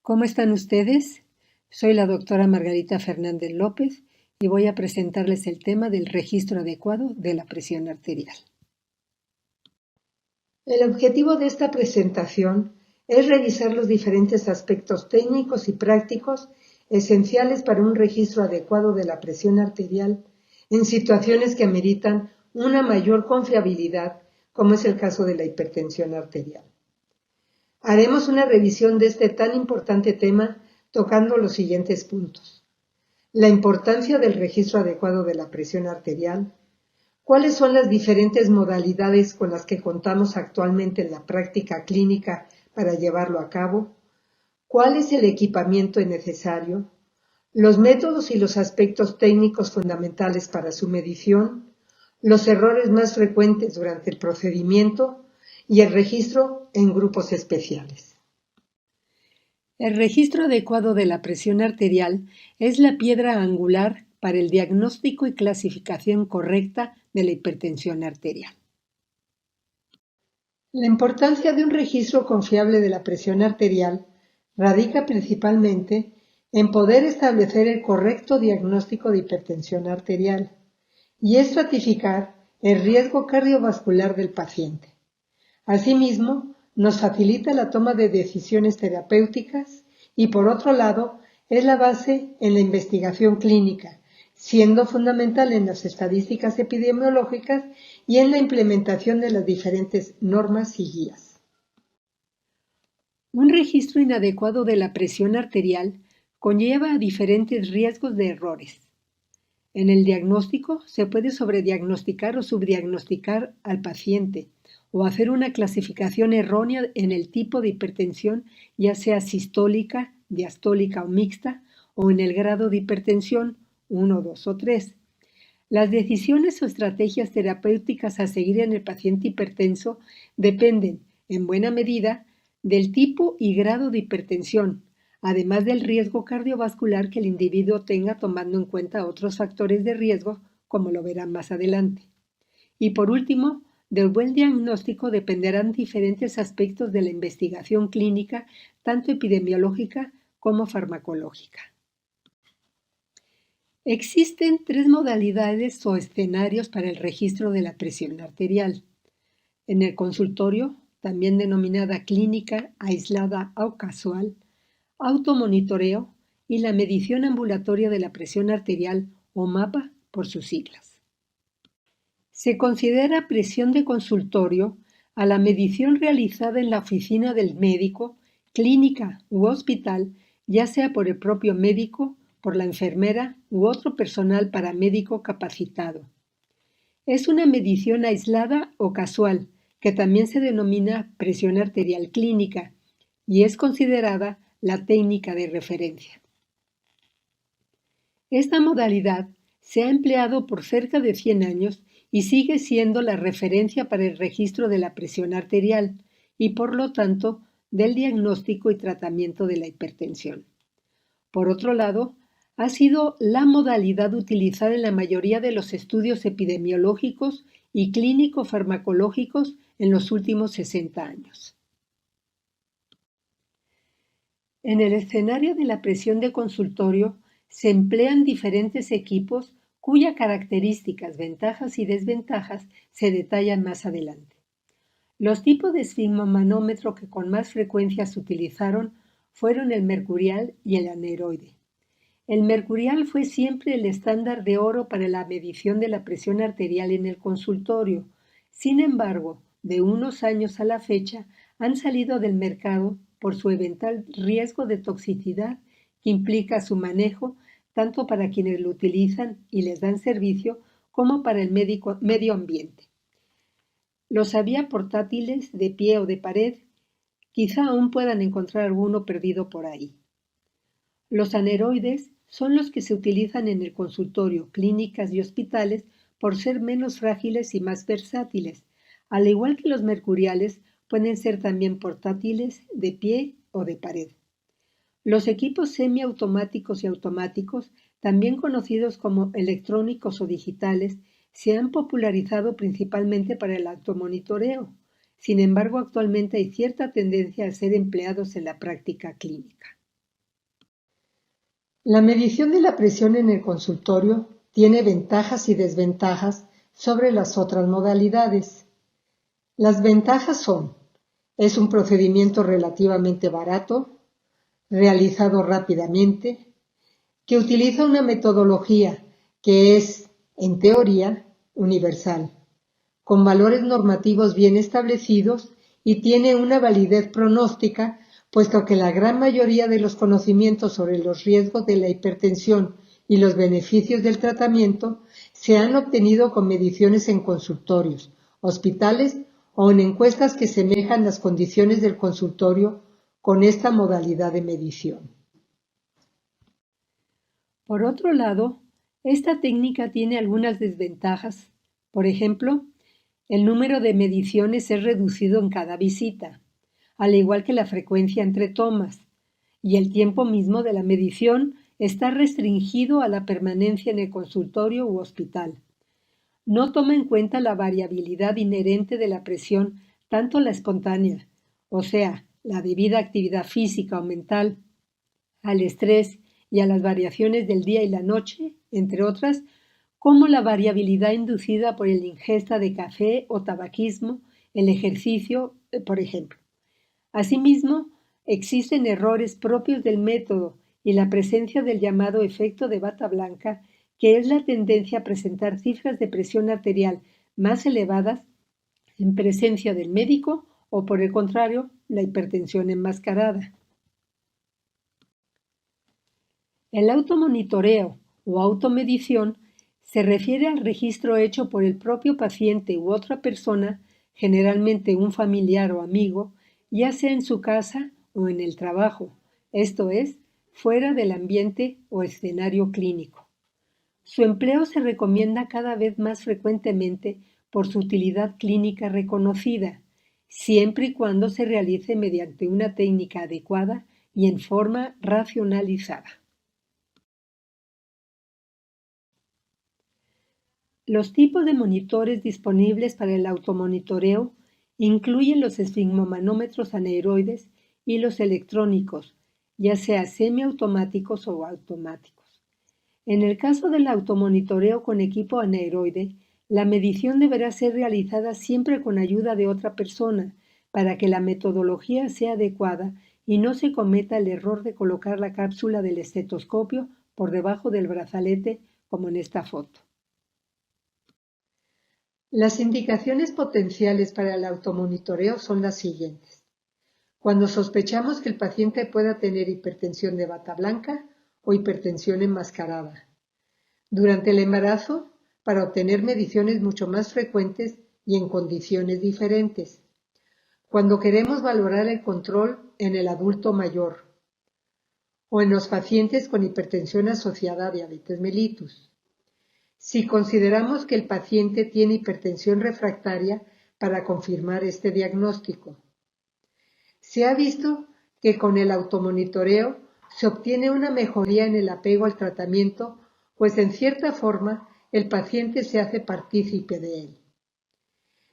¿Cómo están ustedes? Soy la doctora Margarita Fernández López y voy a presentarles el tema del registro adecuado de la presión arterial. El objetivo de esta presentación es revisar los diferentes aspectos técnicos y prácticos esenciales para un registro adecuado de la presión arterial en situaciones que ameritan una mayor confiabilidad, como es el caso de la hipertensión arterial. Haremos una revisión de este tan importante tema tocando los siguientes puntos. La importancia del registro adecuado de la presión arterial, cuáles son las diferentes modalidades con las que contamos actualmente en la práctica clínica para llevarlo a cabo, cuál es el equipamiento necesario, los métodos y los aspectos técnicos fundamentales para su medición, los errores más frecuentes durante el procedimiento y el registro en grupos especiales. El registro adecuado de la presión arterial es la piedra angular para el diagnóstico y clasificación correcta de la hipertensión arterial. La importancia de un registro confiable de la presión arterial radica principalmente en poder establecer el correcto diagnóstico de hipertensión arterial y estratificar el riesgo cardiovascular del paciente. Asimismo, nos facilita la toma de decisiones terapéuticas y, por otro lado, es la base en la investigación clínica, siendo fundamental en las estadísticas epidemiológicas y en la implementación de las diferentes normas y guías. Un registro inadecuado de la presión arterial conlleva a diferentes riesgos de errores. En el diagnóstico se puede sobrediagnosticar o subdiagnosticar al paciente o hacer una clasificación errónea en el tipo de hipertensión, ya sea sistólica, diastólica o mixta, o en el grado de hipertensión 1, 2 o 3. Las decisiones o estrategias terapéuticas a seguir en el paciente hipertenso dependen, en buena medida, del tipo y grado de hipertensión, además del riesgo cardiovascular que el individuo tenga tomando en cuenta otros factores de riesgo, como lo verán más adelante. Y por último, del buen diagnóstico dependerán diferentes aspectos de la investigación clínica, tanto epidemiológica como farmacológica. Existen 3 modalidades o escenarios para el registro de la presión arterial. En el consultorio, también denominada clínica, aislada o casual, automonitoreo y la medición ambulatoria de la presión arterial o MAPA por sus siglas. Se considera presión de consultorio a la medición realizada en la oficina del médico, clínica u hospital, ya sea por el propio médico, por la enfermera u otro personal paramédico capacitado. Es una medición aislada o casual, que también se denomina presión arterial clínica, y es considerada la técnica de referencia. Esta modalidad se ha empleado por cerca de 100 años y sigue siendo la referencia para el registro de la presión arterial y, por lo tanto, del diagnóstico y tratamiento de la hipertensión. Por otro lado, ha sido la modalidad utilizada en la mayoría de los estudios epidemiológicos y clínico-farmacológicos en los últimos 60 años. En el escenario de la presión de consultorio se emplean diferentes equipos cuyas características, ventajas y desventajas se detallan más adelante. Los tipos de esfigmomanómetro que con más frecuencia se utilizaron fueron el mercurial y el aneroide. El mercurial fue siempre el estándar de oro para la medición de la presión arterial en el consultorio. Sin embargo, de unos años a la fecha, han salido del mercado por su eventual riesgo de toxicidad que implica su manejo tanto para quienes lo utilizan y les dan servicio como para el medio ambiente. Los había portátiles de pie o de pared, quizá aún puedan encontrar alguno perdido por ahí. Los aneroides son los que se utilizan en el consultorio, clínicas y hospitales por ser menos frágiles y más versátiles. Al igual que los mercuriales, pueden ser también portátiles, de pie o de pared. Los equipos semiautomáticos y automáticos, también conocidos como electrónicos o digitales, se han popularizado principalmente para el automonitoreo. Sin embargo, actualmente hay cierta tendencia a ser empleados en la práctica clínica. La medición de la presión en el consultorio tiene ventajas y desventajas sobre las otras modalidades. Las ventajas son: es un procedimiento relativamente barato, realizado rápidamente, que utiliza una metodología que es, en teoría, universal, con valores normativos bien establecidos y tiene una validez pronóstica, puesto que la gran mayoría de los conocimientos sobre los riesgos de la hipertensión y los beneficios del tratamiento se han obtenido con mediciones en consultorios, hospitales o en encuestas que semejan las condiciones del consultorio con esta modalidad de medición. Por otro lado, esta técnica tiene algunas desventajas. Por ejemplo, el número de mediciones es reducido en cada visita, al igual que la frecuencia entre tomas, y el tiempo mismo de la medición está restringido a la permanencia en el consultorio u hospital. No toma en cuenta la variabilidad inherente de la presión, tanto la espontánea, o sea, la debida actividad física o mental, al estrés y a las variaciones del día y la noche, entre otras, como la variabilidad inducida por la ingesta de café o tabaquismo, el ejercicio, por ejemplo. Asimismo, existen errores propios del método y la presencia del llamado efecto de bata blanca, que es la tendencia a presentar cifras de presión arterial más elevadas en presencia del médico o, por el contrario, la hipertensión enmascarada. El automonitoreo o automedición se refiere al registro hecho por el propio paciente u otra persona, generalmente un familiar o amigo, ya sea en su casa o en el trabajo, esto es, fuera del ambiente o escenario clínico. Su empleo se recomienda cada vez más frecuentemente por su utilidad clínica reconocida, siempre y cuando se realice mediante una técnica adecuada y en forma racionalizada. Los tipos de monitores disponibles para el automonitoreo incluyen los esfigmomanómetros aneroides y los electrónicos, ya sea semiautomáticos o automáticos. En el caso del automonitoreo con equipo aneroide, la medición deberá ser realizada siempre con ayuda de otra persona para que la metodología sea adecuada y no se cometa el error de colocar la cápsula del estetoscopio por debajo del brazalete, como en esta foto. Las indicaciones potenciales para el automonitoreo son las siguientes. Cuando sospechamos que el paciente pueda tener hipertensión de bata blanca o hipertensión enmascarada. Durante el embarazo, para obtener mediciones mucho más frecuentes y en condiciones diferentes. Cuando queremos valorar el control en el adulto mayor o en los pacientes con hipertensión asociada a diabetes mellitus. Si consideramos que el paciente tiene hipertensión refractaria, para confirmar este diagnóstico. Se ha visto que con el automonitoreo se obtiene una mejoría en el apego al tratamiento, pues en cierta forma el paciente se hace partícipe de él.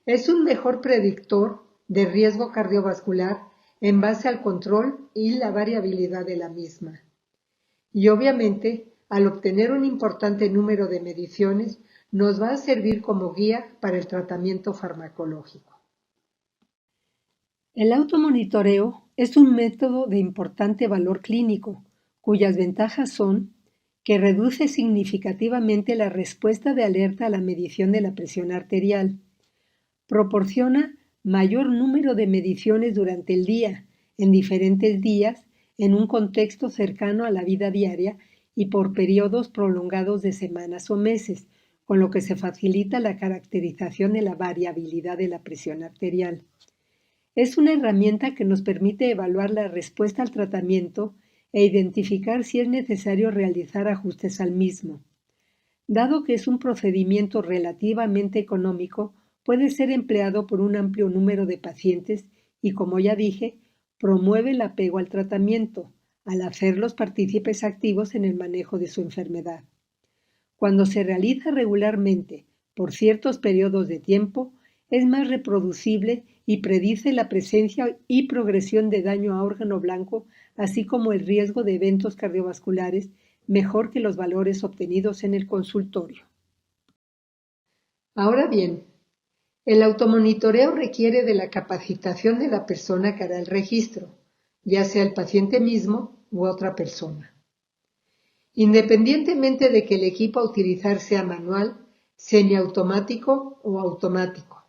Es un mejor predictor de riesgo cardiovascular en base al control y la variabilidad de la misma. Y obviamente, al obtener un importante número de mediciones, nos va a servir como guía para el tratamiento farmacológico. El automonitoreo es un método de importante valor clínico, cuyas ventajas son que reduce significativamente la respuesta de alerta a la medición de la presión arterial, proporciona mayor número de mediciones durante el día, en diferentes días, en un contexto cercano a la vida diaria y por periodos prolongados de semanas o meses, con lo que se facilita la caracterización de la variabilidad de la presión arterial. Es una herramienta que nos permite evaluar la respuesta al tratamiento e identificar si es necesario realizar ajustes al mismo. Dado que es un procedimiento relativamente económico, puede ser empleado por un amplio número de pacientes y, como ya dije, promueve el apego al tratamiento, al hacerlos partícipes activos en el manejo de su enfermedad. Cuando se realiza regularmente por ciertos periodos de tiempo, es más reproducible y predice la presencia y progresión de daño a órgano blanco, así como el riesgo de eventos cardiovasculares mejor que los valores obtenidos en el consultorio. Ahora bien, el automonitoreo requiere de la capacitación de la persona que hará el registro, ya sea el paciente mismo u otra persona. Independientemente de que el equipo a utilizar sea manual, semiautomático o automático.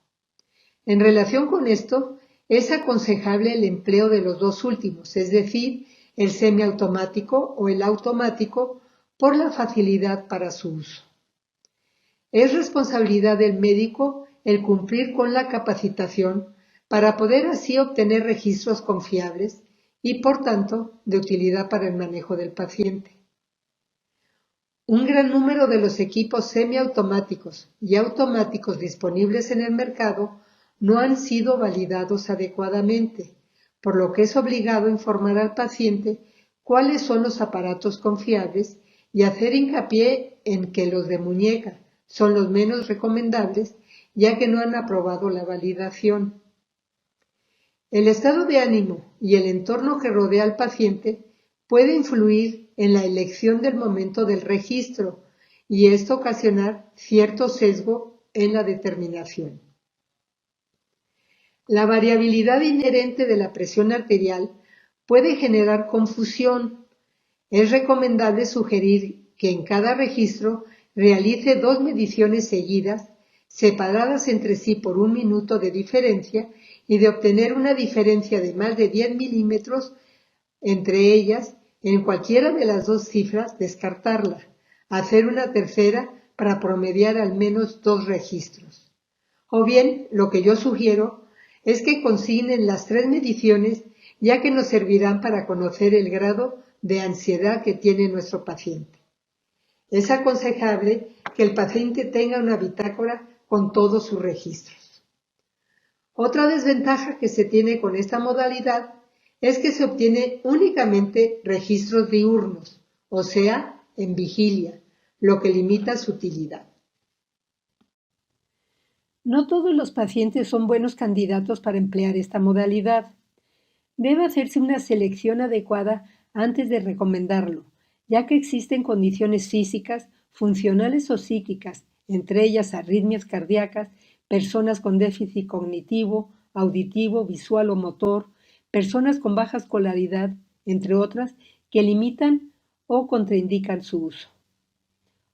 En relación con esto, es aconsejable el empleo de los dos últimos, es decir, el semiautomático o el automático, por la facilidad para su uso. Es responsabilidad del médico el cumplir con la capacitación para poder así obtener registros confiables y, por tanto, de utilidad para el manejo del paciente. Un gran número de los equipos semiautomáticos y automáticos disponibles en el mercado no han sido validados adecuadamente, por lo que es obligado informar al paciente cuáles son los aparatos confiables y hacer hincapié en que los de muñeca son los menos recomendables, ya que no han aprobado la validación. El estado de ánimo y el entorno que rodea al paciente puede influir en la elección del momento del registro y esto ocasionar cierto sesgo en la determinación. La variabilidad inherente de la presión arterial puede generar confusión. Es recomendable sugerir que en cada registro realice 2 mediciones seguidas, separadas entre sí por 1 minuto de diferencia, y de obtener una diferencia de más de 10 milímetros entre ellas, en cualquiera de las dos cifras, descartarla, hacer una tercera para promediar al menos 2 registros. O bien, lo que yo sugiero es que consignen las 3 mediciones, ya que nos servirán para conocer el grado de ansiedad que tiene nuestro paciente. Es aconsejable que el paciente tenga una bitácora con todos sus registros. Otra desventaja que se tiene con esta modalidad es que se obtiene únicamente registros diurnos, o sea, en vigilia, lo que limita su utilidad. No todos los pacientes son buenos candidatos para emplear esta modalidad. Debe hacerse una selección adecuada antes de recomendarlo, ya que existen condiciones físicas, funcionales o psíquicas, entre ellas arritmias cardíacas, personas con déficit cognitivo, auditivo, visual o motor, personas con baja escolaridad, entre otras, que limitan o contraindican su uso.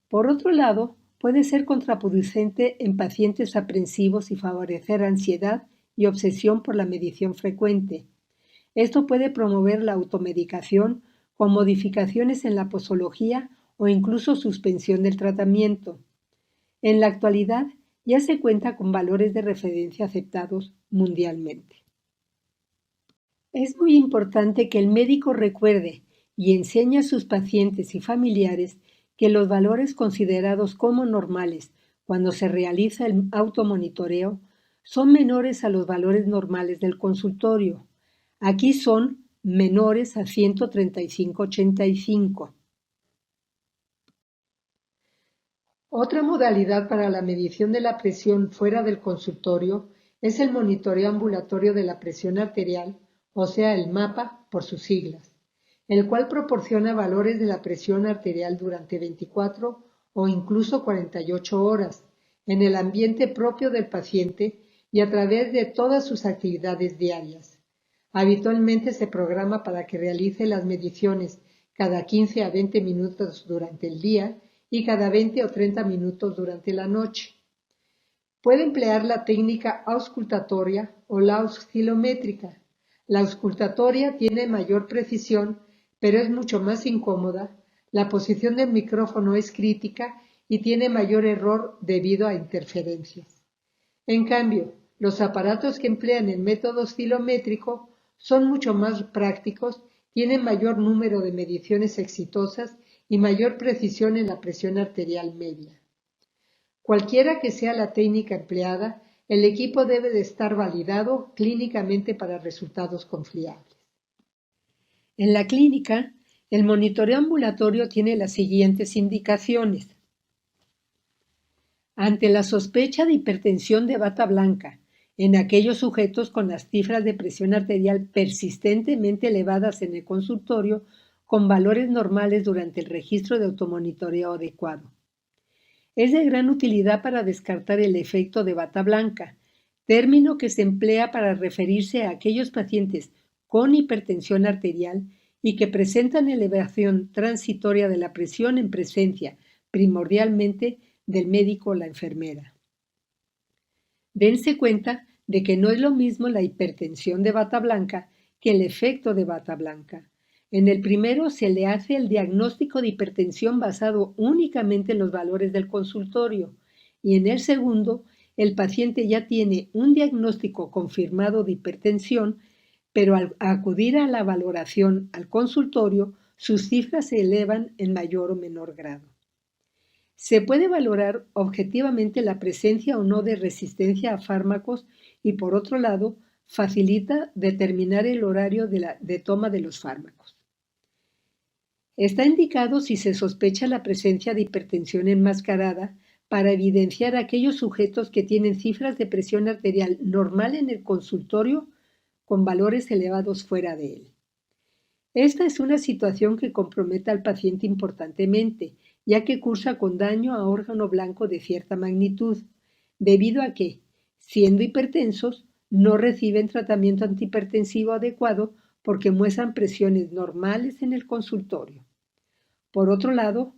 Por otro lado, puede ser contraproducente en pacientes aprensivos y favorecer ansiedad y obsesión por la medición frecuente. Esto puede promover la automedicación con modificaciones en la posología o incluso suspensión del tratamiento. En la actualidad ya se cuenta con valores de referencia aceptados mundialmente. Es muy importante que el médico recuerde y enseñe a sus pacientes y familiares que los valores considerados como normales cuando se realiza el automonitoreo son menores a los valores normales del consultorio. Aquí son menores a 135/85. Otra modalidad para la medición de la presión fuera del consultorio es el monitoreo ambulatorio de la presión arterial, o sea, el MAPA por sus siglas, el cual proporciona valores de la presión arterial durante 24 o incluso 48 horas en el ambiente propio del paciente y a través de todas sus actividades diarias. Habitualmente se programa para que realice las mediciones cada 15 a 20 minutos durante el día y cada 20 o 30 minutos durante la noche. Puede emplear la técnica auscultatoria o la oscilométrica. La auscultatoria tiene mayor precisión, pero es mucho más incómoda. La posición del micrófono es crítica y tiene mayor error debido a interferencias. En cambio, los aparatos que emplean el método oscilométrico son mucho más prácticos, tienen mayor número de mediciones exitosas y mayor precisión en la presión arterial media. Cualquiera que sea la técnica empleada, el equipo debe de estar validado clínicamente para resultados confiables. En la clínica, el monitoreo ambulatorio tiene las siguientes indicaciones. Ante la sospecha de hipertensión de bata blanca, en aquellos sujetos con las cifras de presión arterial persistentemente elevadas en el consultorio, con valores normales durante el registro de automonitoreo adecuado. Es de gran utilidad para descartar el efecto de bata blanca, término que se emplea para referirse a aquellos pacientes con hipertensión arterial y que presentan elevación transitoria de la presión en presencia, primordialmente, del médico o la enfermera. Dense cuenta de que no es lo mismo la hipertensión de bata blanca que el efecto de bata blanca. En el primero se le hace el diagnóstico de hipertensión basado únicamente en los valores del consultorio y en el segundo el paciente ya tiene un diagnóstico confirmado de hipertensión, pero al acudir a la valoración al consultorio sus cifras se elevan en mayor o menor grado. Se puede valorar objetivamente la presencia o no de resistencia a fármacos y, por otro lado, facilita determinar el horario de toma de los fármacos. Está indicado si se sospecha la presencia de hipertensión enmascarada para evidenciar a aquellos sujetos que tienen cifras de presión arterial normal en el consultorio con valores elevados fuera de él. Esta es una situación que compromete al paciente importantemente, ya que cursa con daño a órgano blanco de cierta magnitud, debido a que, siendo hipertensos, no reciben tratamiento antihipertensivo adecuado porque muestran presiones normales en el consultorio. Por otro lado,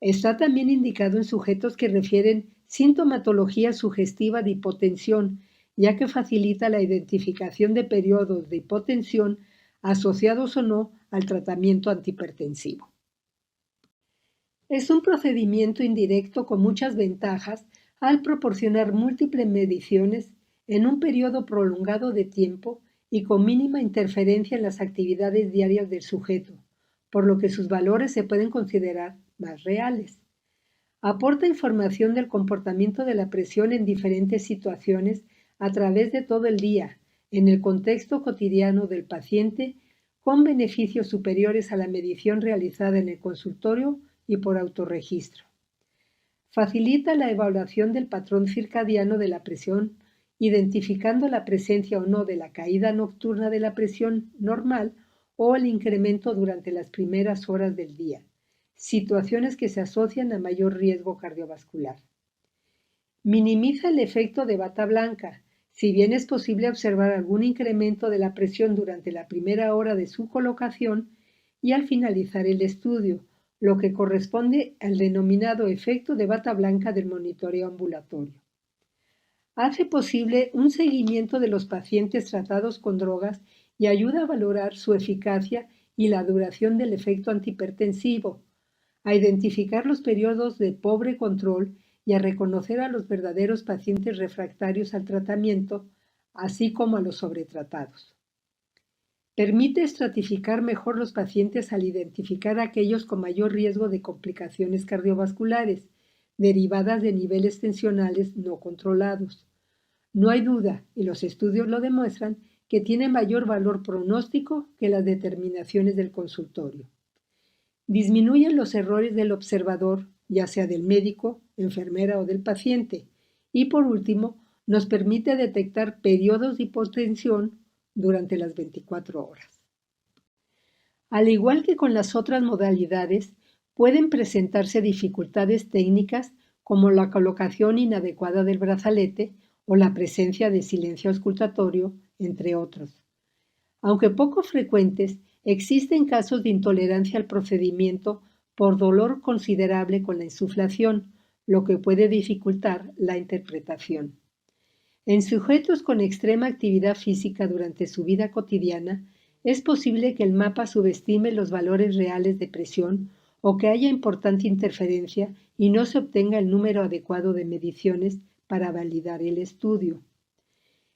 está también indicado en sujetos que refieren sintomatología sugestiva de hipotensión, ya que facilita la identificación de periodos de hipotensión asociados o no al tratamiento antihipertensivo. Es un procedimiento indirecto con muchas ventajas al proporcionar múltiples mediciones en un periodo prolongado de tiempo y con mínima interferencia en las actividades diarias del sujeto, por lo que sus valores se pueden considerar más reales. Aporta información del comportamiento de la presión en diferentes situaciones a través de todo el día, en el contexto cotidiano del paciente, con beneficios superiores a la medición realizada en el consultorio y por autorregistro. Facilita la evaluación del patrón circadiano de la presión, identificando la presencia o no de la caída nocturna de la presión normal o el incremento durante las primeras horas del día, situaciones que se asocian a mayor riesgo cardiovascular. Minimiza el efecto de bata blanca, si bien es posible observar algún incremento de la presión durante la primera hora de su colocación y al finalizar el estudio, lo que corresponde al denominado efecto de bata blanca del monitoreo ambulatorio. Hace posible un seguimiento de los pacientes tratados con drogas y ayuda a valorar su eficacia y la duración del efecto antihipertensivo, a identificar los periodos de pobre control y a reconocer a los verdaderos pacientes refractarios al tratamiento, así como a los sobretratados. Permite estratificar mejor los pacientes al identificar a aquellos con mayor riesgo de complicaciones cardiovasculares, derivadas de niveles tensionales no controlados. No hay duda, y los estudios lo demuestran, que tiene mayor valor pronóstico que las determinaciones del consultorio. Disminuyen los errores del observador, ya sea del médico, enfermera o del paciente, y por último, nos permite detectar periodos de hipotensión durante las 24 horas. Al igual que con las otras modalidades, pueden presentarse dificultades técnicas como la colocación inadecuada del brazalete o la presencia de silencio auscultatorio, entre otros. Aunque poco frecuentes, existen casos de intolerancia al procedimiento por dolor considerable con la insuflación, lo que puede dificultar la interpretación. En sujetos con extrema actividad física durante su vida cotidiana, es posible que el mapa subestime los valores reales de presión o que haya importante interferencia y no se obtenga el número adecuado de mediciones para validar el estudio.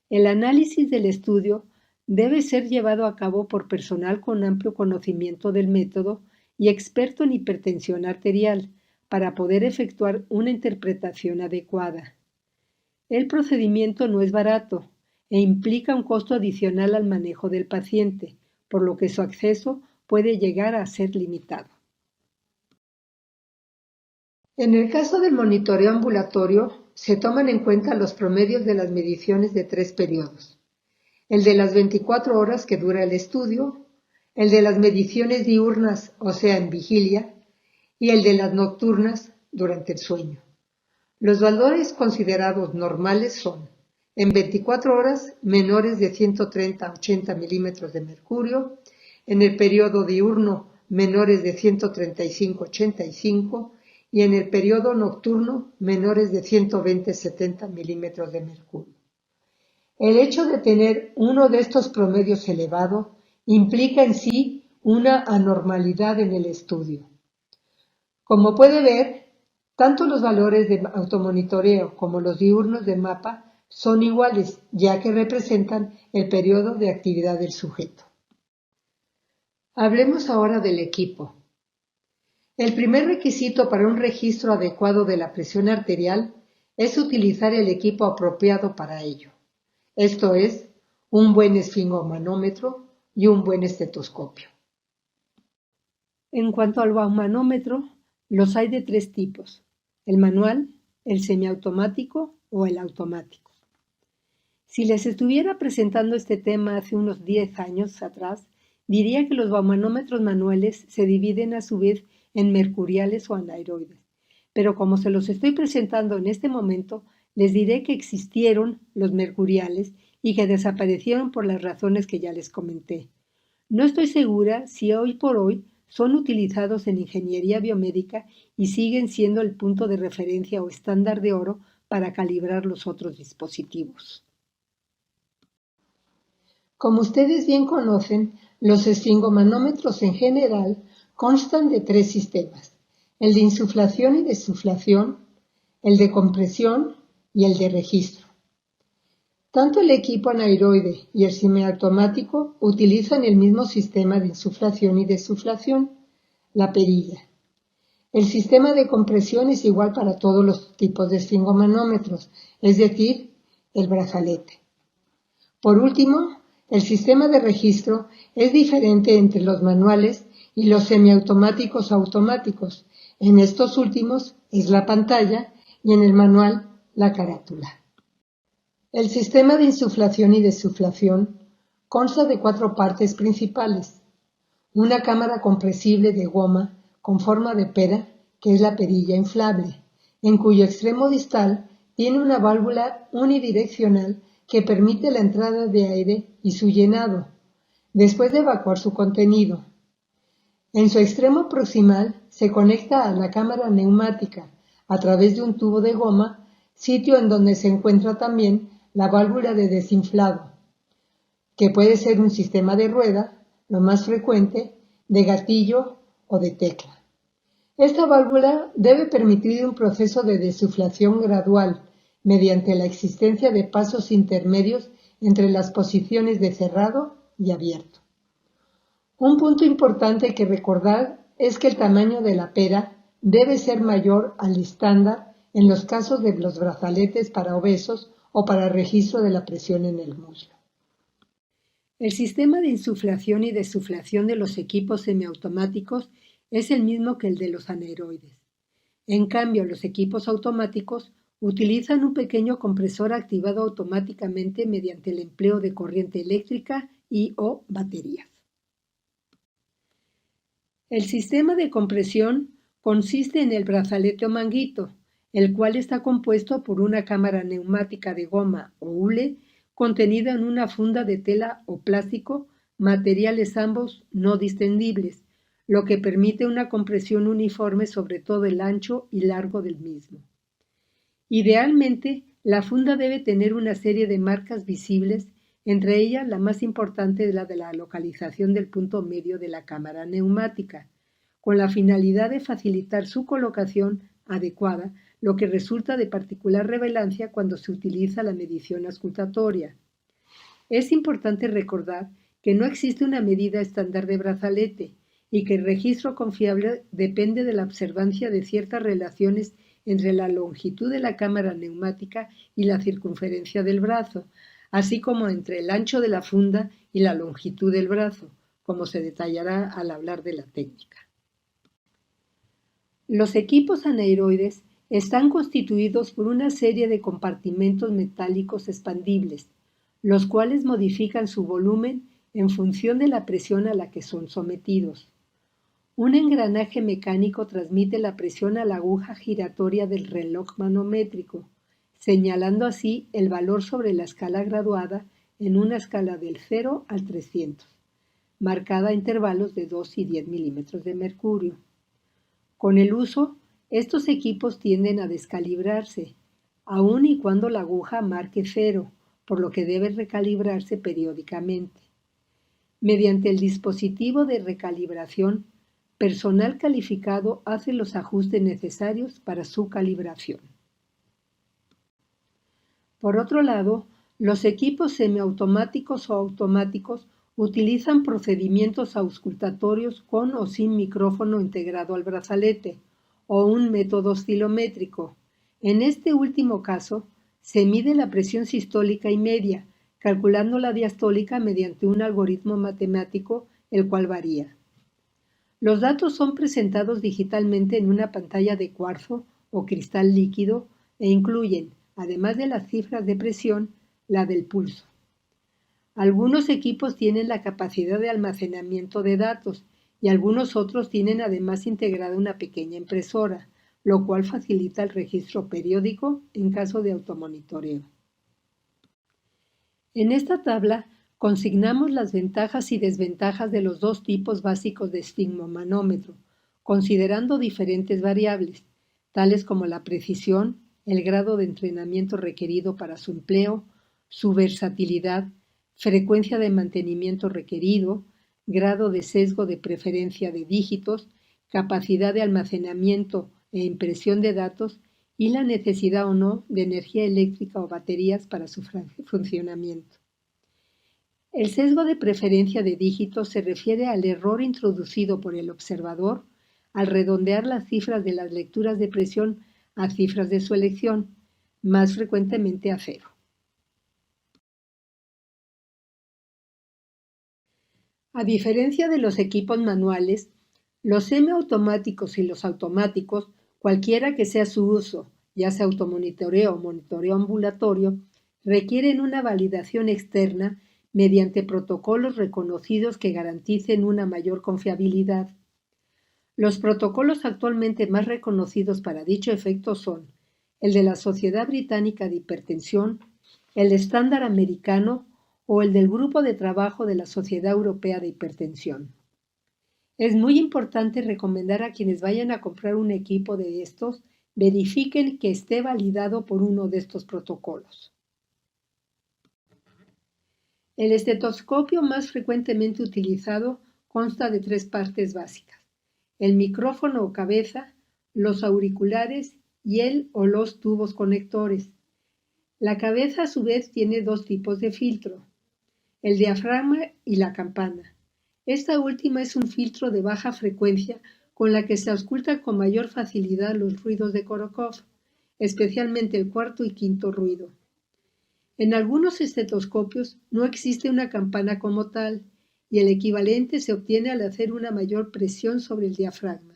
El análisis del estudio debe ser llevado a cabo por personal con amplio conocimiento del método y experto en hipertensión arterial para poder efectuar una interpretación adecuada. El procedimiento no es barato e implica un costo adicional al manejo del paciente, por lo que su acceso puede llegar a ser limitado. En el caso del monitoreo ambulatorio, se toman en cuenta los promedios de las mediciones de 3 periodos: el de las 24 horas que dura el estudio, el de las mediciones diurnas, o sea, en vigilia, y el de las nocturnas durante el sueño. Los valores considerados normales son, en 24 horas, menores de 130 a 80 milímetros de mercurio, en el periodo diurno, menores de 135 a 85, y en el periodo nocturno, menores de 120 a 70 milímetros de mercurio. El hecho de tener uno de estos promedios elevado implica en sí una anormalidad en el estudio. Como puede ver, tanto los valores de automonitoreo como los diurnos de mapa son iguales, ya que representan el periodo de actividad del sujeto. Hablemos ahora del equipo. El primer requisito para un registro adecuado de la presión arterial es utilizar el equipo apropiado para ello. Esto es, un buen esfingomanómetro y un buen estetoscopio. En cuanto al baumanómetro, los hay de 3 tipos: el manual, el semiautomático o el automático. Si les estuviera presentando este tema hace unos 10 años atrás, diría que los baumanómetros manuales se dividen a su vez en mercuriales o anaeroides, pero como se los estoy presentando en este momento, les diré que existieron los mercuriales y que desaparecieron por las razones que ya les comenté. No estoy segura si hoy por hoy son utilizados en ingeniería biomédica y siguen siendo el punto de referencia o estándar de oro para calibrar los otros dispositivos. Como ustedes bien conocen, los esfingomanómetros en general constan de 3 sistemas: el de insuflación y desuflación, el de compresión y el de registro. Tanto el equipo anaeroide y el semiautomático utilizan el mismo sistema de insuflación y desuflación, la perilla. El sistema de compresión es igual para todos los tipos de esfingomanómetros, es decir, el brazalete. Por último, el sistema de registro es diferente entre los manuales y los semiautomáticos automáticos. En estos últimos es la pantalla y en el manual la carátula. El sistema de insuflación y desuflación consta de 4 partes principales: una cámara compresible de goma con forma de pera, que es la perilla inflable, en cuyo extremo distal tiene una válvula unidireccional que permite la entrada de aire y su llenado, después de evacuar su contenido. En su extremo proximal se conecta a la cámara neumática a través de un tubo de goma, sitio en donde se encuentra también la válvula de desinflado, que puede ser un sistema de rueda, lo más frecuente, de gatillo o de tecla. Esta válvula debe permitir un proceso de desuflación gradual mediante la existencia de pasos intermedios entre las posiciones de cerrado y abierto. Un punto importante que recordar es que el tamaño de la pera debe ser mayor al estándar en los casos de los brazaletes para obesos o para registro de la presión en el muslo. El sistema de insuflación y desuflación de los equipos semiautomáticos es el mismo que el de los anaeroides. En cambio, los equipos automáticos utilizan un pequeño compresor activado automáticamente mediante el empleo de corriente eléctrica y o baterías. El sistema de compresión consiste en el brazalete o manguito, el cual está compuesto por una cámara neumática de goma o hule contenida en una funda de tela o plástico, materiales ambos no distendibles, lo que permite una compresión uniforme sobre todo el ancho y largo del mismo. Idealmente, la funda debe tener una serie de marcas visibles, entre ellas la más importante es la de la localización del punto medio de la cámara neumática, con la finalidad de facilitar su colocación adecuada, lo que resulta de particular relevancia cuando se utiliza la medición auscultatoria. Es importante recordar que no existe una medida estándar de brazalete y que el registro confiable depende de la observancia de ciertas relaciones entre la longitud de la cámara neumática y la circunferencia del brazo, así como entre el ancho de la funda y la longitud del brazo, como se detallará al hablar de la técnica. Los equipos anaeroides están constituidos por una serie de compartimentos metálicos expandibles, los cuales modifican su volumen en función de la presión a la que son sometidos. Un engranaje mecánico transmite la presión a la aguja giratoria del reloj manométrico, señalando así el valor sobre la escala graduada en una escala del 0 al 300, marcada a intervalos de 2 y 10 milímetros de mercurio. Con el uso, estos equipos tienden a descalibrarse, aun y cuando la aguja marque 0, por lo que debe recalibrarse periódicamente. Mediante el dispositivo de recalibración, personal calificado hace los ajustes necesarios para su calibración. Por otro lado, los equipos semiautomáticos o automáticos utilizan procedimientos auscultatorios con o sin micrófono integrado al brazalete o un método oscilométrico. En este último caso, se mide la presión sistólica y media, calculando la diastólica mediante un algoritmo matemático, el cual varía. Los datos son presentados digitalmente en una pantalla de cuarzo o cristal líquido e incluyen, además de las cifras de presión, la del pulso. Algunos equipos tienen la capacidad de almacenamiento de datos y algunos otros tienen además integrada una pequeña impresora, lo cual facilita el registro periódico en caso de automonitoreo. En esta tabla consignamos las ventajas y desventajas de los dos tipos básicos de esfigmomanómetro, considerando diferentes variables, tales como la precisión, el grado de entrenamiento requerido para su empleo, su versatilidad, frecuencia de mantenimiento requerido, grado de sesgo de preferencia de dígitos, capacidad de almacenamiento e impresión de datos y la necesidad o no de energía eléctrica o baterías para su funcionamiento. El sesgo de preferencia de dígitos se refiere al error introducido por el observador al redondear las cifras de las lecturas de presión a cifras de su elección, más frecuentemente a 0. A diferencia de los equipos manuales, los semiautomáticos y los automáticos, cualquiera que sea su uso, ya sea automonitoreo o monitoreo ambulatorio, requieren una validación externa mediante protocolos reconocidos que garanticen una mayor confiabilidad. Los protocolos actualmente más reconocidos para dicho efecto son el de la Sociedad Británica de Hipertensión, el estándar americano o el del Grupo de Trabajo de la Sociedad Europea de Hipertensión. Es muy importante recomendar a quienes vayan a comprar un equipo de estos, verifiquen que esté validado por uno de estos protocolos. El estetoscopio más frecuentemente utilizado consta de 3 partes básicas: el micrófono o cabeza, los auriculares y el o los tubos conectores. La cabeza a su vez tiene 2 tipos de filtro: el diafragma y la campana. Esta última es un filtro de baja frecuencia con la que se ausculta con mayor facilidad los ruidos de Korokov, especialmente el cuarto y quinto ruido. En algunos estetoscopios no existe una campana como tal, y el equivalente se obtiene al hacer una mayor presión sobre el diafragma.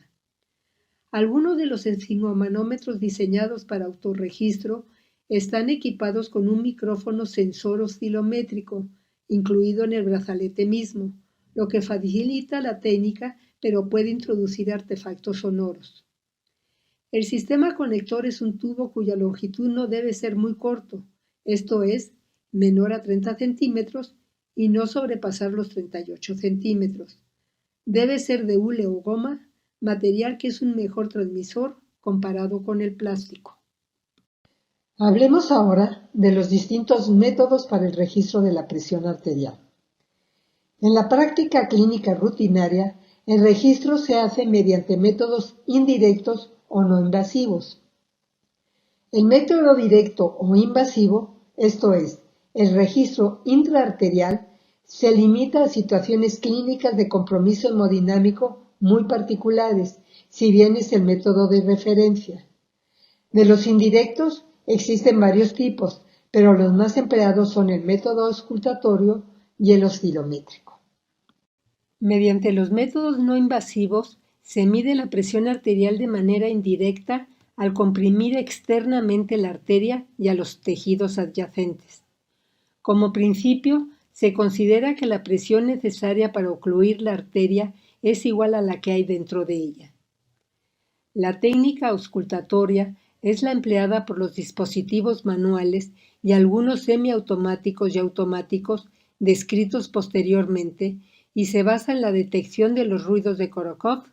Algunos de los esfigmomanómetros diseñados para autorregistro están equipados con un micrófono sensor oscilométrico, incluido en el brazalete mismo, lo que facilita la técnica, pero puede introducir artefactos sonoros. El sistema conector es un tubo cuya longitud no debe ser muy corto, esto es, menor a 30 centímetros y no sobrepasar los 38 centímetros. Debe ser de hule o goma, material que es un mejor transmisor comparado con el plástico. Hablemos ahora de los distintos métodos para el registro de la presión arterial. En la práctica clínica rutinaria, el registro se hace mediante métodos indirectos o no invasivos. El método directo o invasivo, esto es, el registro intraarterial, se limita a situaciones clínicas de compromiso hemodinámico muy particulares, si bien es el método de referencia. De los indirectos existen varios tipos, pero los más empleados son el método auscultatorio y el oscilométrico. Mediante los métodos no invasivos se mide la presión arterial de manera indirecta al comprimir externamente la arteria y a los tejidos adyacentes. Como principio, Se considera que la presión necesaria para ocluir la arteria es igual a la que hay dentro de ella. La técnica auscultatoria es la empleada por los dispositivos manuales y algunos semiautomáticos y automáticos descritos posteriormente y se basa en la detección de los ruidos de Korokov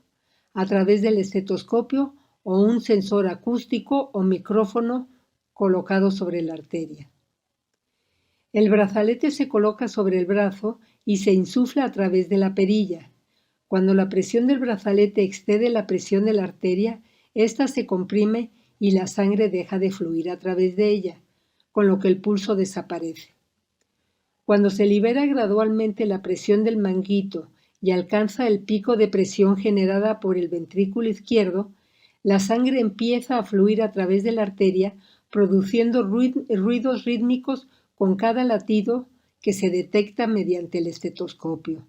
a través del estetoscopio o un sensor acústico o micrófono colocado sobre la arteria. El brazalete se coloca sobre el brazo y se insufla a través de la perilla. Cuando la presión del brazalete excede la presión de la arteria, ésta se comprime y la sangre deja de fluir a través de ella, con lo que el pulso desaparece. Cuando se libera gradualmente la presión del manguito y alcanza el pico de presión generada por el ventrículo izquierdo, la sangre empieza a fluir a través de la arteria, produciendo ruidos rítmicos con cada latido que se detecta mediante el estetoscopio.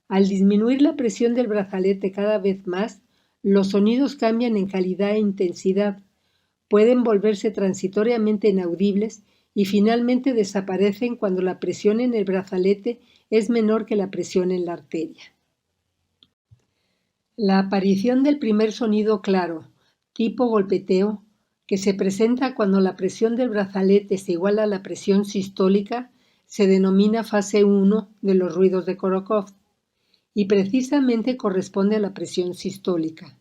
Al disminuir la presión del brazalete cada vez más, los sonidos cambian en calidad e intensidad, pueden volverse transitoriamente inaudibles y finalmente desaparecen cuando la presión en el brazalete es menor que la presión en la arteria. La aparición del primer sonido claro, tipo golpeteo, que se presenta cuando la presión del brazalete es igual a la presión sistólica, se denomina fase 1 de los ruidos de Korokov y precisamente corresponde a la presión sistólica.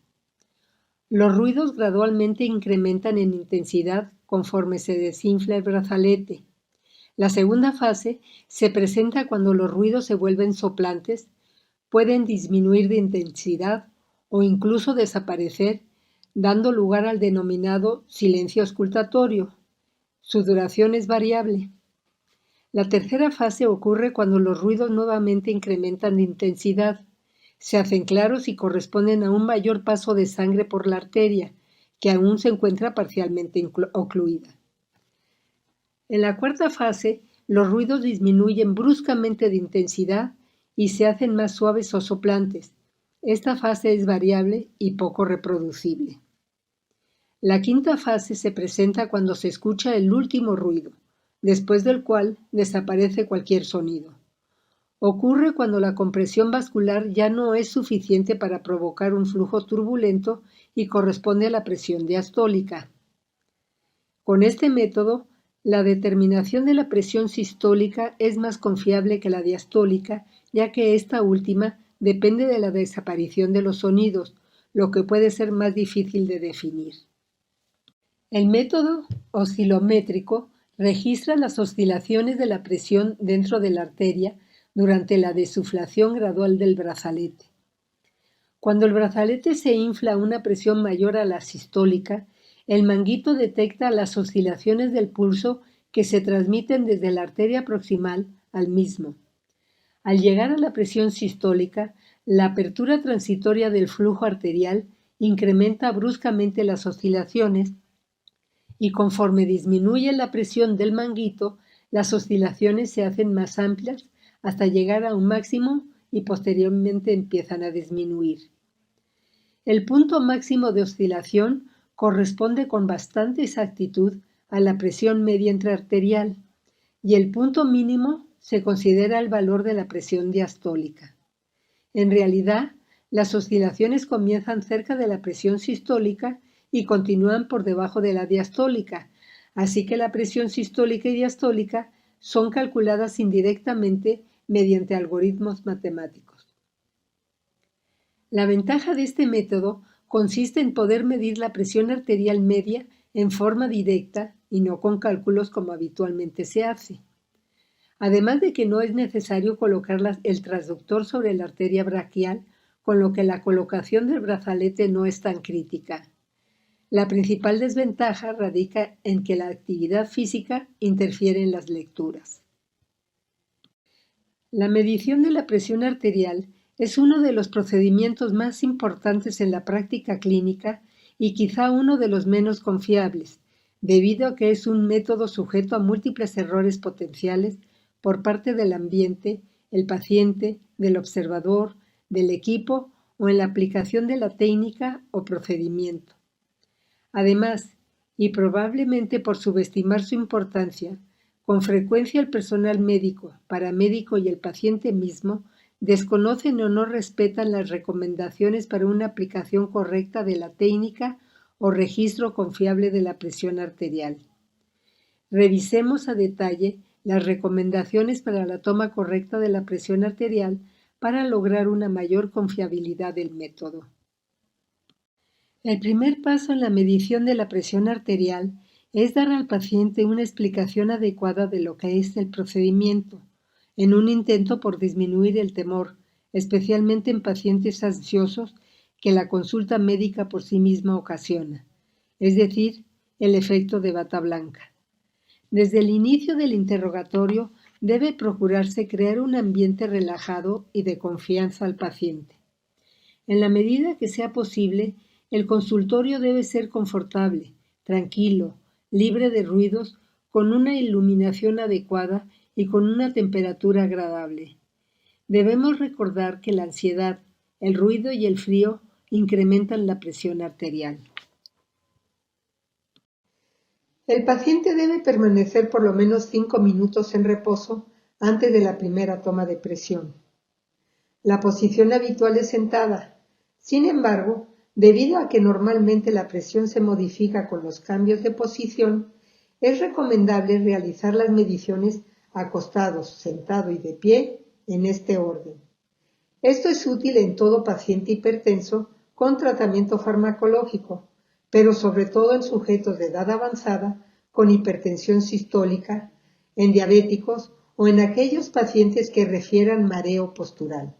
Los ruidos gradualmente incrementan en intensidad conforme se desinfla el brazalete. La segunda fase se presenta cuando los ruidos se vuelven soplantes, pueden disminuir de intensidad o incluso desaparecer, dando lugar al denominado silencio auscultatorio. Su duración es variable. La tercera fase ocurre cuando los ruidos nuevamente incrementan de intensidad, se hacen claros y corresponden a un mayor paso de sangre por la arteria, que aún se encuentra parcialmente ocluida. En la cuarta fase, los ruidos disminuyen bruscamente de intensidad y se hacen más suaves o soplantes. Esta fase es variable y poco reproducible. La quinta fase se presenta cuando se escucha el último ruido, después del cual desaparece cualquier sonido. Ocurre cuando la compresión vascular ya no es suficiente para provocar un flujo turbulento y corresponde a la presión diastólica. Con este método, la determinación de la presión sistólica es más confiable que la diastólica, ya que esta última depende de la desaparición de los sonidos, lo que puede ser más difícil de definir. El método oscilométrico registra las oscilaciones de la presión dentro de la arteria durante la desuflación gradual del brazalete. Cuando el brazalete se infla a una presión mayor a la sistólica, el manguito detecta las oscilaciones del pulso que se transmiten desde la arteria proximal al mismo. Al llegar a la presión sistólica, la apertura transitoria del flujo arterial incrementa bruscamente las oscilaciones y conforme disminuye la presión del manguito, las oscilaciones se hacen más amplias hasta llegar a un máximo y posteriormente empiezan a disminuir. El punto máximo de oscilación corresponde con bastante exactitud a la presión media intraarterial y el punto mínimo se considera el valor de la presión diastólica. En realidad, las oscilaciones comienzan cerca de la presión sistólica y continúan por debajo de la diastólica, así que la presión sistólica y diastólica son calculadas indirectamente mediante algoritmos matemáticos. La ventaja de este método consiste en poder medir la presión arterial media en forma directa y no con cálculos como habitualmente se hace. Además de que no es necesario colocar el transductor sobre la arteria braquial, con lo que la colocación del brazalete no es tan crítica. La principal desventaja radica en que la actividad física interfiere en las lecturas. La medición de la presión arterial es uno de los procedimientos más importantes en la práctica clínica y quizá uno de los menos confiables, debido a que es un método sujeto a múltiples errores potenciales por parte del ambiente, el paciente, del observador, del equipo o en la aplicación de la técnica o procedimiento. Además, y probablemente por subestimar su importancia, Con frecuencia el personal médico, paramédico y el paciente mismo desconocen o no respetan las recomendaciones para una aplicación correcta de la técnica o registro confiable de la presión arterial. Revisemos a detalle las recomendaciones para la toma correcta de la presión arterial para lograr una mayor confiabilidad del método. El primer paso en la medición de la presión arterial es dar al paciente una explicación adecuada de lo que es el procedimiento, en un intento por disminuir el temor, especialmente en pacientes ansiosos que la consulta médica por sí misma ocasiona, es decir, el efecto de bata blanca. Desde el inicio del interrogatorio debe procurarse crear un ambiente relajado y de confianza al paciente. En la medida que sea posible, el consultorio debe ser confortable, tranquilo, libre de ruidos, con una iluminación adecuada y con una temperatura agradable. Debemos recordar que la ansiedad, el ruido y el frío incrementan la presión arterial. El paciente debe permanecer por lo menos 5 minutos en reposo antes de la primera toma de presión. La posición habitual es sentada. Sin embargo, debido a que normalmente la presión se modifica con los cambios de posición, es recomendable realizar las mediciones acostados, sentado y de pie en este orden. Esto es útil en todo paciente hipertenso con tratamiento farmacológico, pero sobre todo en sujetos de edad avanzada con hipertensión sistólica, en diabéticos o en aquellos pacientes que refieran mareo postural.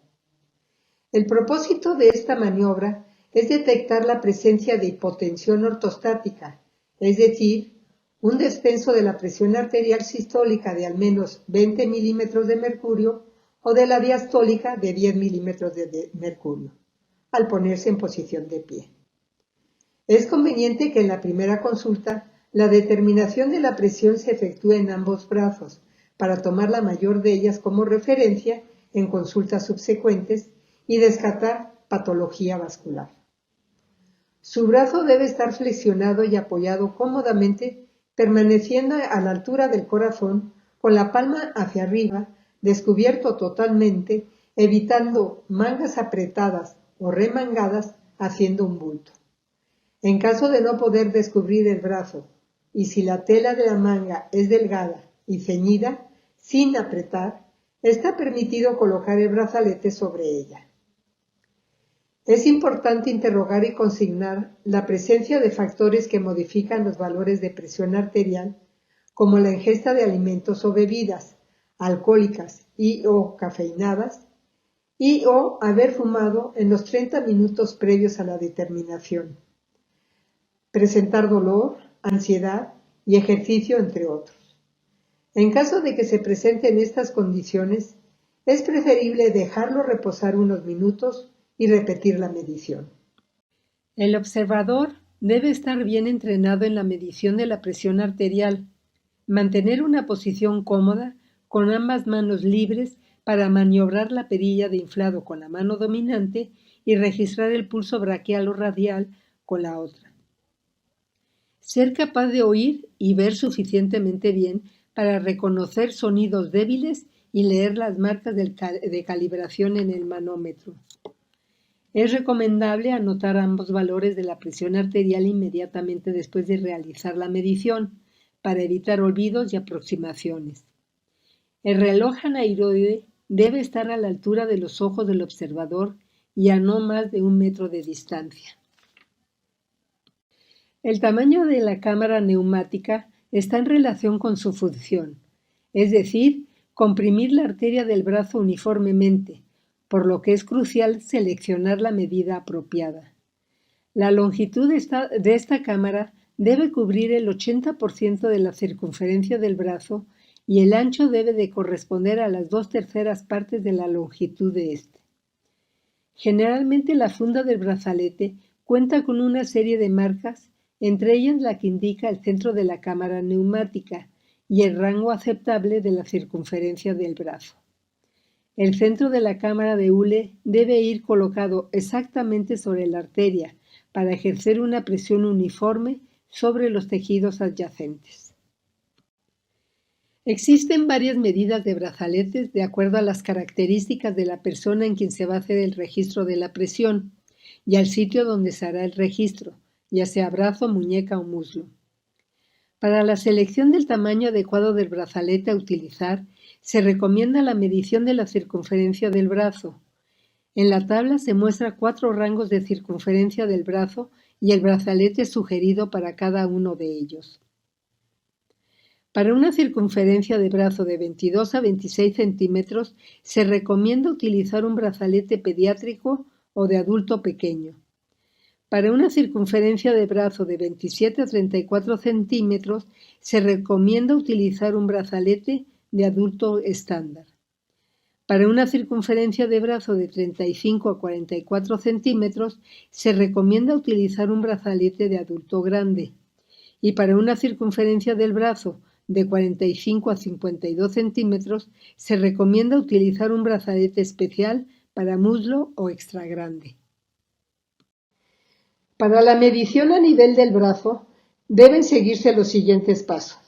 El propósito de esta maniobra es detectar la presencia de hipotensión ortostática, es decir, un descenso de la presión arterial sistólica de al menos 20 milímetros de mercurio o de la diastólica de 10 milímetros de mercurio, al ponerse en posición de pie. Es conveniente que en la primera consulta la determinación de la presión se efectúe en ambos brazos, para tomar la mayor de ellas como referencia en consultas subsecuentes y descartar patología vascular. Su brazo debe estar flexionado y apoyado cómodamente, permaneciendo a la altura del corazón, con la palma hacia arriba, descubierto totalmente, evitando mangas apretadas o remangadas, haciendo un bulto. En caso de no poder descubrir el brazo, y si la tela de la manga es delgada y ceñida, sin apretar, está permitido colocar el brazalete sobre ella. Es importante interrogar y consignar la presencia de factores que modifican los valores de presión arterial, como la ingesta de alimentos o bebidas alcohólicas y o cafeinadas, y o haber fumado en los 30 minutos previos a la determinación. Presentar dolor, ansiedad y ejercicio, entre otros. En caso de que se presenten estas condiciones, es preferible dejarlo reposar unos minutos y repetir la medición. El observador debe estar bien entrenado en la medición de la presión arterial, mantener una posición cómoda con ambas manos libres para maniobrar la perilla de inflado con la mano dominante y registrar el pulso braquial o radial con la otra. Ser capaz de oír y ver suficientemente bien para reconocer sonidos débiles y leer las marcas de calibración en el manómetro. Es recomendable anotar ambos valores de la presión arterial inmediatamente después de realizar la medición, para evitar olvidos y aproximaciones. El reloj aneroide debe estar a la altura de los ojos del observador y a no más de 1 metro de distancia. El tamaño de la cámara neumática está en relación con su función, es decir, comprimir la arteria del brazo uniformemente, por lo que es crucial seleccionar la medida apropiada. La longitud de esta cámara debe cubrir el 80% de la circunferencia del brazo y el ancho debe de corresponder a las 2/3 partes de la longitud de este. Generalmente la funda del brazalete cuenta con una serie de marcas, entre ellas la que indica el centro de la cámara neumática y el rango aceptable de la circunferencia del brazo. El centro de la cámara de hule debe ir colocado exactamente sobre la arteria para ejercer una presión uniforme sobre los tejidos adyacentes. Existen varias medidas de brazaletes de acuerdo a las características de la persona en quien se va a hacer el registro de la presión y al sitio donde se hará el registro, ya sea brazo, muñeca o muslo. Para la selección del tamaño adecuado del brazalete a utilizar, se recomienda la medición de la circunferencia del brazo. En la tabla se muestra 4 rangos de circunferencia del brazo y el brazalete sugerido para cada uno de ellos. Para una circunferencia de brazo de 22 a 26 centímetros, se recomienda utilizar un brazalete pediátrico o de adulto pequeño. Para una circunferencia de brazo de 27 a 34 centímetros, se recomienda utilizar un brazalete de adulto estándar. Para una circunferencia de brazo de 35 a 44 centímetros, se recomienda utilizar un brazalete de adulto grande. Y para una circunferencia del brazo de 45 a 52 centímetros, se recomienda utilizar un brazalete especial para muslo o extra grande. Para la medición a nivel del brazo, deben seguirse los siguientes pasos.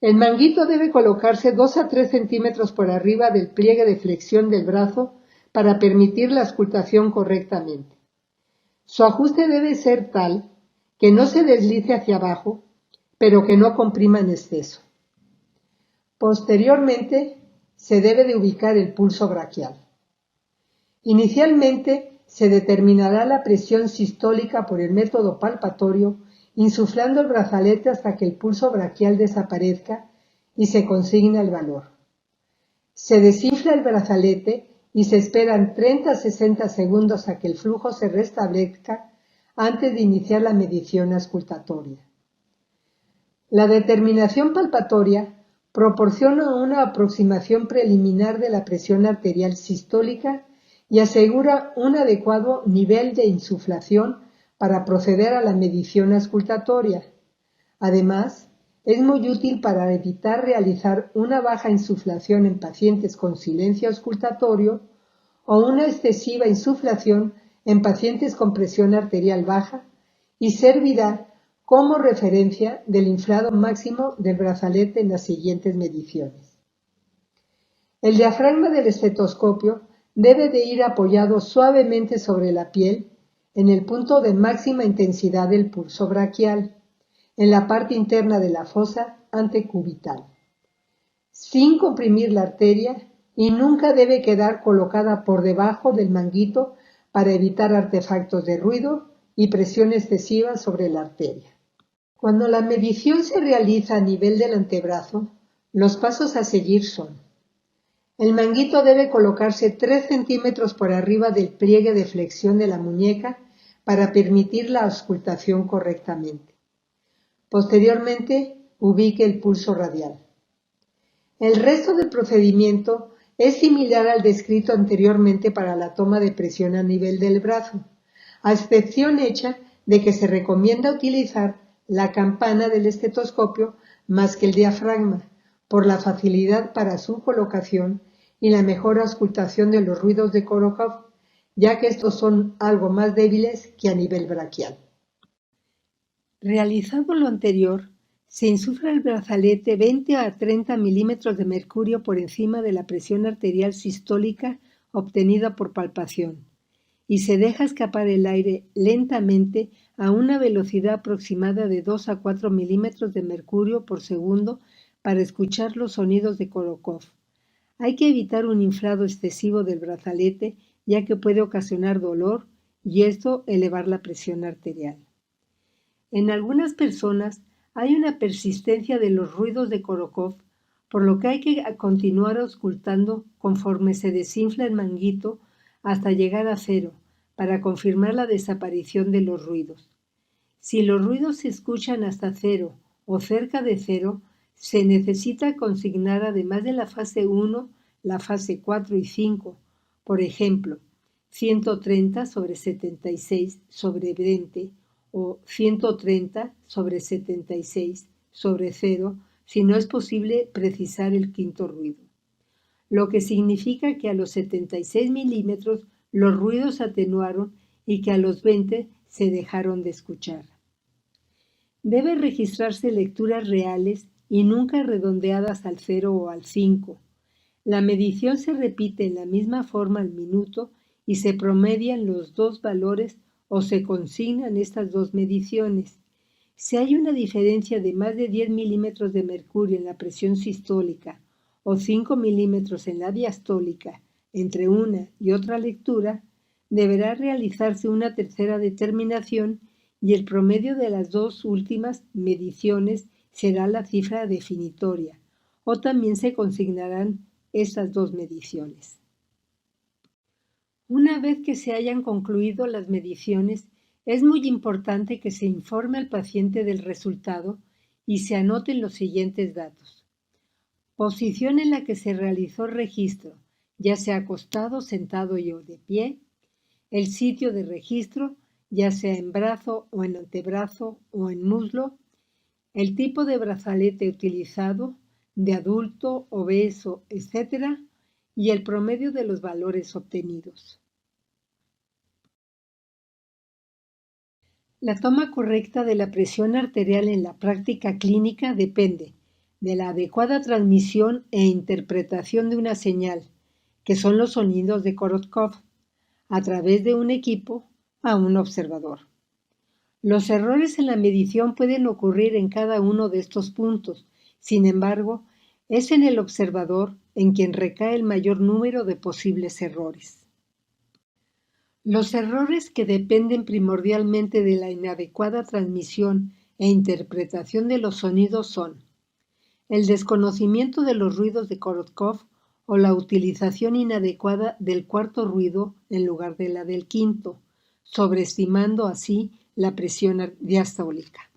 El manguito debe colocarse 2 a 3 centímetros por arriba del pliegue de flexión del brazo para permitir la auscultación correctamente. Su ajuste debe ser tal que no se deslice hacia abajo, pero que no comprima en exceso. Posteriormente, se debe de ubicar el pulso braquial. Inicialmente, se determinará la presión sistólica por el método palpatorio, insuflando el brazalete hasta que el pulso braquial desaparezca y se consigna el valor. Se desinfla el brazalete y se esperan 30 a 60 segundos a que el flujo se restablezca antes de iniciar la medición auscultatoria. La determinación palpatoria proporciona una aproximación preliminar de la presión arterial sistólica y asegura un adecuado nivel de insuflación para proceder a la medición auscultatoria. Además, es muy útil para evitar realizar una baja insuflación en pacientes con silencio auscultatorio o una excesiva insuflación en pacientes con presión arterial baja y servirá como referencia del inflado máximo del brazalete en las siguientes mediciones. El diafragma del estetoscopio debe de ir apoyado suavemente sobre la piel en el punto de máxima intensidad del pulso braquial, en la parte interna de la fosa antecubital, sin comprimir la arteria y nunca debe quedar colocada por debajo del manguito para evitar artefactos de ruido y presión excesiva sobre la arteria. Cuando la medición se realiza a nivel del antebrazo, los pasos a seguir son: el manguito debe colocarse 3 centímetros por arriba del pliegue de flexión de la muñeca para permitir la auscultación correctamente. Posteriormente, ubique el pulso radial. El resto del procedimiento es similar al descrito anteriormente para la toma de presión a nivel del brazo, a excepción hecha de que se recomienda utilizar la campana del estetoscopio más que el diafragma, por la facilidad para su colocación y la mejor auscultación de los ruidos de Korokov, ya que estos son algo más débiles que a nivel braquial. Realizado lo anterior, se insufla el brazalete 20 a 30 milímetros de mercurio por encima de la presión arterial sistólica obtenida por palpación y se deja escapar el aire lentamente a una velocidad aproximada de 2 a 4 milímetros de mercurio por segundo para escuchar los sonidos de Korokov. Hay que evitar un inflado excesivo del brazalete, ya que puede ocasionar dolor y esto elevar la presión arterial. En algunas personas hay una persistencia de los ruidos de Korokov, por lo que hay que continuar auscultando conforme se desinfla el manguito hasta llegar a cero, para confirmar la desaparición de los ruidos. Si los ruidos se escuchan hasta cero o cerca de cero, se necesita consignar además de la fase 1, la fase 4 y 5, por ejemplo, 130 sobre 76 sobre 20 o 130 sobre 76 sobre 0, si no es posible precisar el quinto ruido. Lo que significa que a los 76 milímetros los ruidos atenuaron y que a los 20 se dejaron de escuchar. Debe registrarse lecturas reales y nunca redondeadas al 0 o al 5. La medición se repite en la misma forma al minuto y se promedian los dos valores o se consignan estas dos mediciones. Si hay una diferencia de más de 10 milímetros de mercurio en la presión sistólica o 5 milímetros en la diastólica entre una y otra lectura, deberá realizarse una tercera determinación y el promedio de las dos últimas mediciones será la cifra definitoria, o también se consignarán estas dos mediciones. Una vez que se hayan concluido las mediciones, es muy importante que se informe al paciente del resultado y se anoten los siguientes datos. Posición en la que se realizó el registro, ya sea acostado, sentado y o de pie. El sitio de registro, ya sea en brazo o en antebrazo o en muslo. El tipo de brazalete utilizado, de adulto, obeso, etc. Y el promedio de los valores obtenidos. La toma correcta de la presión arterial en la práctica clínica depende de la adecuada transmisión e interpretación de una señal, que son los sonidos de Korotkov, a través de un equipo a un observador. Los errores en la medición pueden ocurrir en cada uno de estos puntos, sin embargo, es en el observador en quien recae el mayor número de posibles errores. Los errores que dependen primordialmente de la inadecuada transmisión e interpretación de los sonidos son el desconocimiento de los ruidos de Korotkov o la utilización inadecuada del cuarto ruido en lugar de la del quinto, sobreestimando así la presión diastólica.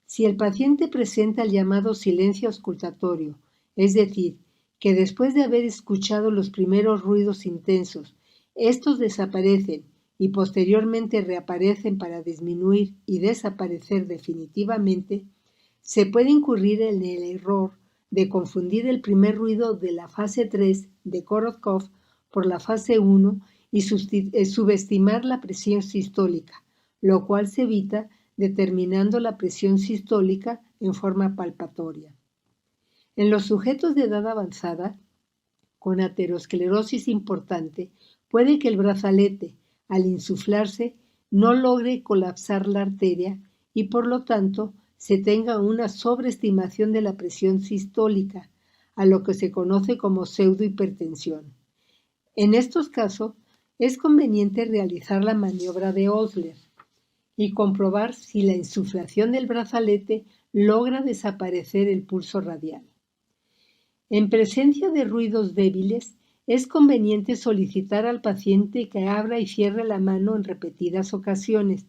Si el paciente presenta el llamado silencio auscultatorio, es decir, que después de haber escuchado los primeros ruidos intensos, estos desaparecen y posteriormente reaparecen para disminuir y desaparecer definitivamente, se puede incurrir en el error de confundir el primer ruido de la fase 3 de Korotkov por la fase 1 y subestimar la presión sistólica, lo cual se evita determinando la presión sistólica en forma palpatoria. En los sujetos de edad avanzada, con aterosclerosis importante, puede que el brazalete, al insuflarse, no logre colapsar la arteria y por lo tanto se tenga una sobreestimación de la presión sistólica, a lo que se conoce como pseudohipertensión. En estos casos, es conveniente realizar la maniobra de Osler y comprobar si la insuflación del brazalete logra desaparecer el pulso radial. En presencia de ruidos débiles, es conveniente solicitar al paciente que abra y cierre la mano en repetidas ocasiones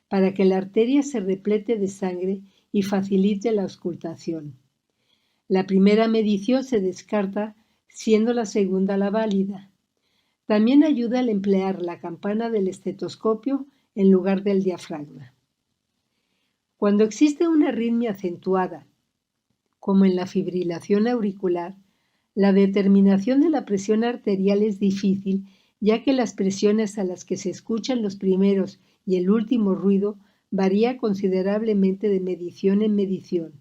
para que la arteria se replete de sangre y facilite la auscultación. La primera medición se descarta, siendo la segunda la válida. También ayuda al emplear la campana del estetoscopio en lugar del diafragma. Cuando existe una arritmia acentuada, como en la fibrilación auricular, la determinación de la presión arterial es difícil, ya que las presiones a las que se escuchan los primeros y el último ruido varía considerablemente de medición en medición.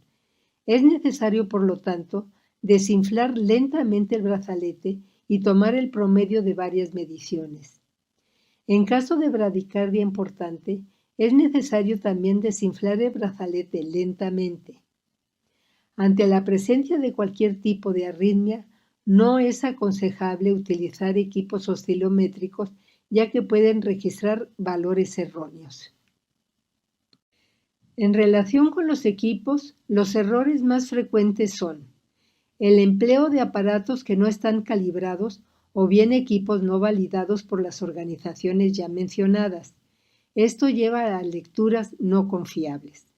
Es necesario, por lo tanto, desinflar lentamente el brazalete y tomar el promedio de varias mediciones. En caso de bradicardia importante, es necesario también desinflar el brazalete lentamente. Ante la presencia de cualquier tipo de arritmia, no es aconsejable utilizar equipos oscilométricos, ya que pueden registrar valores erróneos. En relación con los equipos, los errores más frecuentes son el empleo de aparatos que no están calibrados o bien equipos no validados por las organizaciones ya mencionadas. Esto lleva a lecturas no confiables.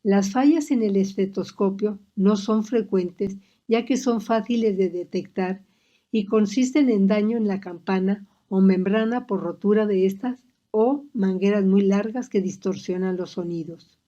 Las fallas en el estetoscopio no son frecuentes, ya que son fáciles de detectar y consisten en daño en la campana o membrana por rotura de estas o mangueras muy largas que distorsionan los sonidos.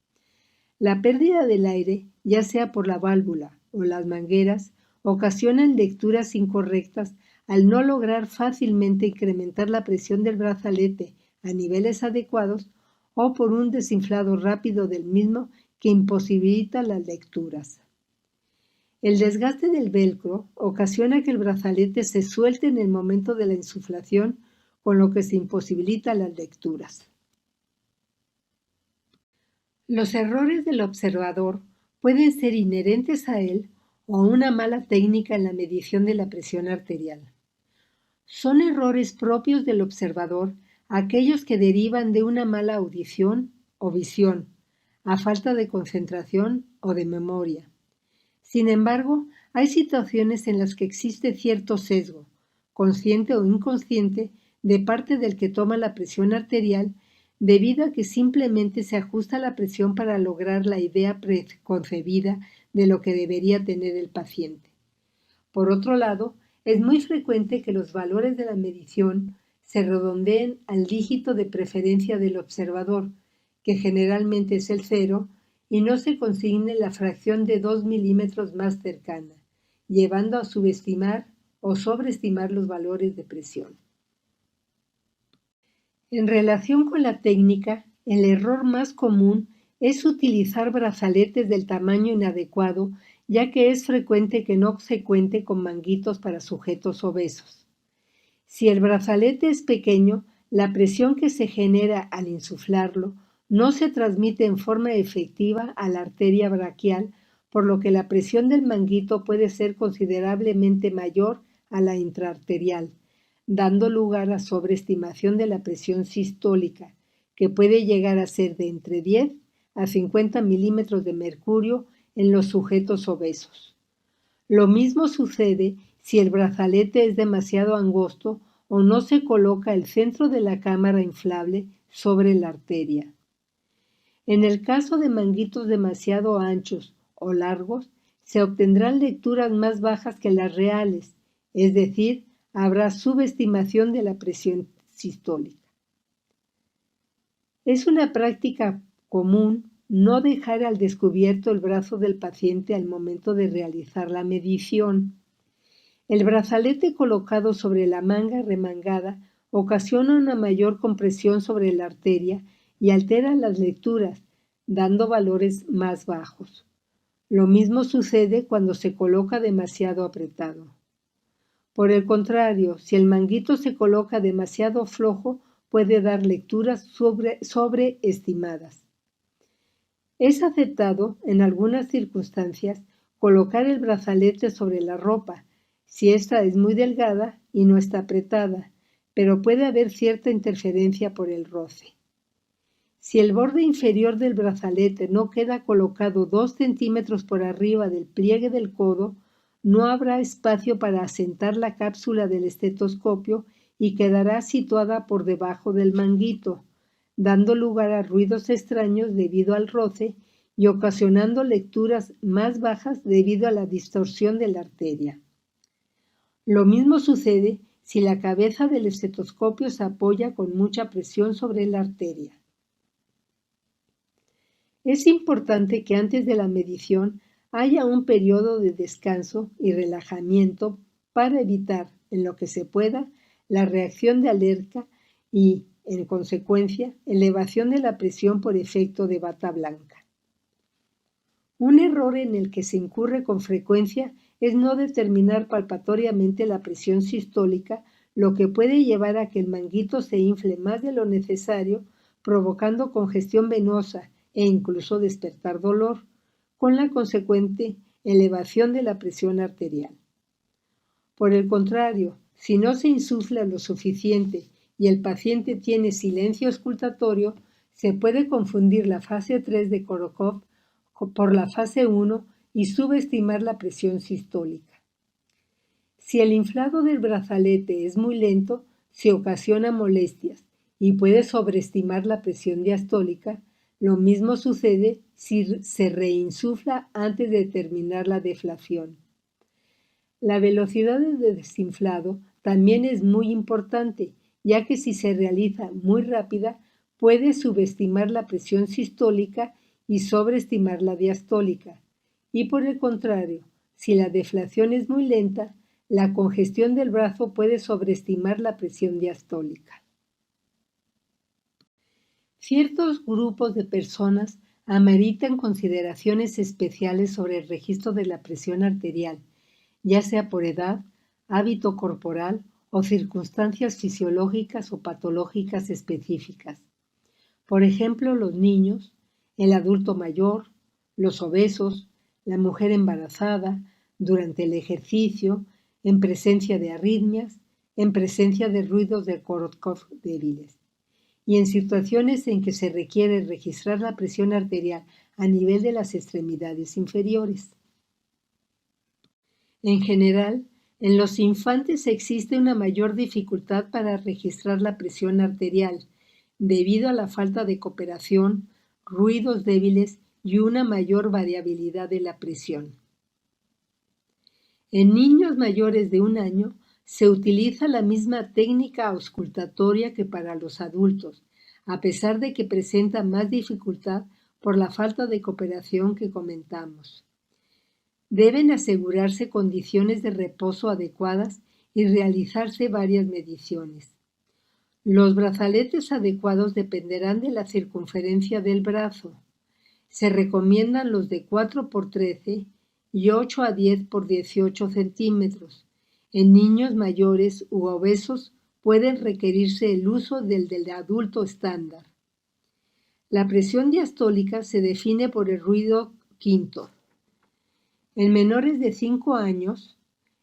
La pérdida del aire, ya sea por la válvula o las mangueras, ocasionan lecturas incorrectas al no lograr fácilmente incrementar la presión del brazalete a niveles adecuados o por un desinflado rápido del mismo que imposibilita las lecturas. El desgaste del velcro ocasiona que el brazalete se suelte en el momento de la insuflación, con lo que se imposibilita las lecturas. Los errores del observador pueden ser inherentes a él o a una mala técnica en la medición de la presión arterial. Son errores propios del observador aquellos que derivan de una mala audición o visión, a falta de concentración o de memoria. Sin embargo, hay situaciones en las que existe cierto sesgo, consciente o inconsciente, de parte del que toma la presión arterial, debido a que simplemente se ajusta la presión para lograr la idea preconcebida de lo que debería tener el paciente. Por otro lado, es muy frecuente que los valores de la medición se redondeen al dígito de preferencia del observador, que generalmente es el 0, y no se consigne la fracción de 2 milímetros más cercana, llevando a subestimar o sobreestimar los valores de presión. En relación con la técnica, el error más común es utilizar brazaletes del tamaño inadecuado, ya que es frecuente que no se cuente con manguitos para sujetos obesos. Si el brazalete es pequeño, la presión que se genera al insuflarlo no se transmite en forma efectiva a la arteria braquial, por lo que la presión del manguito puede ser considerablemente mayor a la intraarterial, dando lugar a sobreestimación de la presión sistólica, que puede llegar a ser de entre 10 a 50 milímetros de mercurio en los sujetos obesos. Lo mismo sucede si el brazalete es demasiado angosto o no se coloca el centro de la cámara inflable sobre la arteria. En el caso de manguitos demasiado anchos o largos, se obtendrán lecturas más bajas que las reales, es decir, habrá subestimación de la presión sistólica. Es una práctica común no dejar al descubierto el brazo del paciente al momento de realizar la medición. El brazalete colocado sobre la manga remangada ocasiona una mayor compresión sobre la arteria y altera las lecturas, dando valores más bajos. Lo mismo sucede cuando se coloca demasiado apretado. Por el contrario, si el manguito se coloca demasiado flojo, puede dar lecturas sobreestimadas. Es aceptado, en algunas circunstancias, colocar el brazalete sobre la ropa, si ésta es muy delgada y no está apretada, pero puede haber cierta interferencia por el roce. Si el borde inferior del brazalete no queda colocado 2 centímetros por arriba del pliegue del codo, no habrá espacio para asentar la cápsula del estetoscopio y quedará situada por debajo del manguito, dando lugar a ruidos extraños debido al roce y ocasionando lecturas más bajas debido a la distorsión de la arteria. Lo mismo sucede si la cabeza del estetoscopio se apoya con mucha presión sobre la arteria. Es importante que antes de la medición haya un periodo de descanso y relajamiento para evitar, en lo que se pueda, la reacción de alerta y, en consecuencia, elevación de la presión por efecto de bata blanca. Un error en el que se incurre con frecuencia es no determinar palpatoriamente la presión sistólica, lo que puede llevar a que el manguito se infle más de lo necesario, provocando congestión venosa e incluso despertar dolor, con la consecuente elevación de la presión arterial. Por el contrario, si no se insufla lo suficiente y el paciente tiene silencio auscultatorio, se puede confundir la fase 3 de Korokov por la fase 1 y subestimar la presión sistólica. Si el inflado del brazalete es muy lento, se ocasiona molestias y puede sobreestimar la presión diastólica. Lo mismo sucede si se reinsufla antes de terminar la deflación. La velocidad de desinflado también es muy importante, ya que si se realiza muy rápida, puede subestimar la presión sistólica y sobreestimar la diastólica. Y por el contrario, si la deflación es muy lenta, la congestión del brazo puede sobreestimar la presión diastólica. Ciertos grupos de personas ameritan consideraciones especiales sobre el registro de la presión arterial, ya sea por edad, hábito corporal o circunstancias fisiológicas o patológicas específicas. Por ejemplo, los niños, el adulto mayor, los obesos, la mujer embarazada, durante el ejercicio, en presencia de arritmias, en presencia de ruidos de Korotkov débiles. Y en situaciones en que se requiere registrar la presión arterial a nivel de las extremidades inferiores. En general, en los infantes existe una mayor dificultad para registrar la presión arterial, debido a la falta de cooperación, ruidos débiles y una mayor variabilidad de la presión. En niños mayores de 1 año se utiliza la misma técnica auscultatoria que para los adultos, a pesar de que presenta más dificultad por la falta de cooperación que comentamos. Deben asegurarse condiciones de reposo adecuadas y realizarse varias mediciones. Los brazaletes adecuados dependerán de la circunferencia del brazo. Se recomiendan los de 4x13 y 8 a 10x18 centímetros. En niños mayores u obesos pueden requerirse el uso del adulto estándar. La presión diastólica se define por el ruido quinto. En menores de 5 años,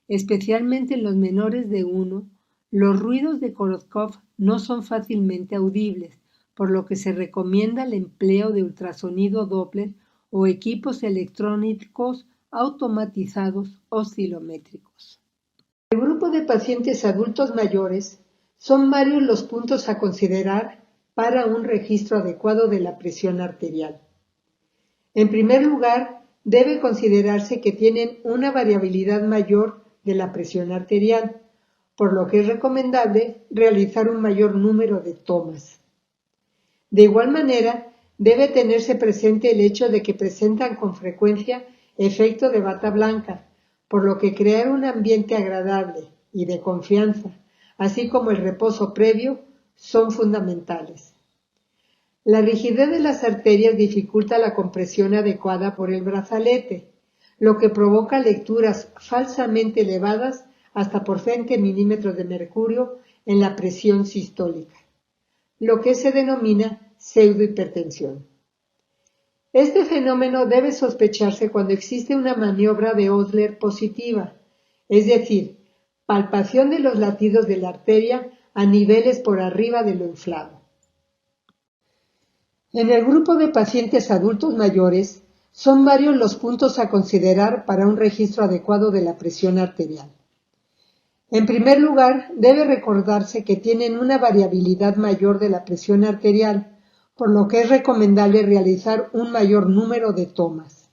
especialmente en los menores de 1, los ruidos de Korotkov no son fácilmente audibles, por lo que se recomienda el empleo de ultrasonido Doppler o equipos electrónicos automatizados oscilométricos. En el grupo de pacientes adultos mayores, son varios los puntos a considerar para un registro adecuado de la presión arterial. En primer lugar, debe considerarse que tienen una variabilidad mayor de la presión arterial, por lo que es recomendable realizar un mayor número de tomas. De igual manera, debe tenerse presente el hecho de que presentan con frecuencia efecto de bata blanca, por lo que crear un ambiente agradable y de confianza, así como el reposo previo, son fundamentales. La rigidez de las arterias dificulta la compresión adecuada por el brazalete, lo que provoca lecturas falsamente elevadas hasta por 20 milímetros de mercurio en la presión sistólica, lo que se denomina pseudohipertensión. Este fenómeno debe sospecharse cuando existe una maniobra de Osler positiva, es decir, palpación de los latidos de la arteria a niveles por arriba de lo inflado. En el grupo de pacientes adultos mayores, son varios los puntos a considerar para un registro adecuado de la presión arterial. En primer lugar, debe recordarse que tienen una variabilidad mayor de la presión arterial, por lo que es recomendable realizar un mayor número de tomas.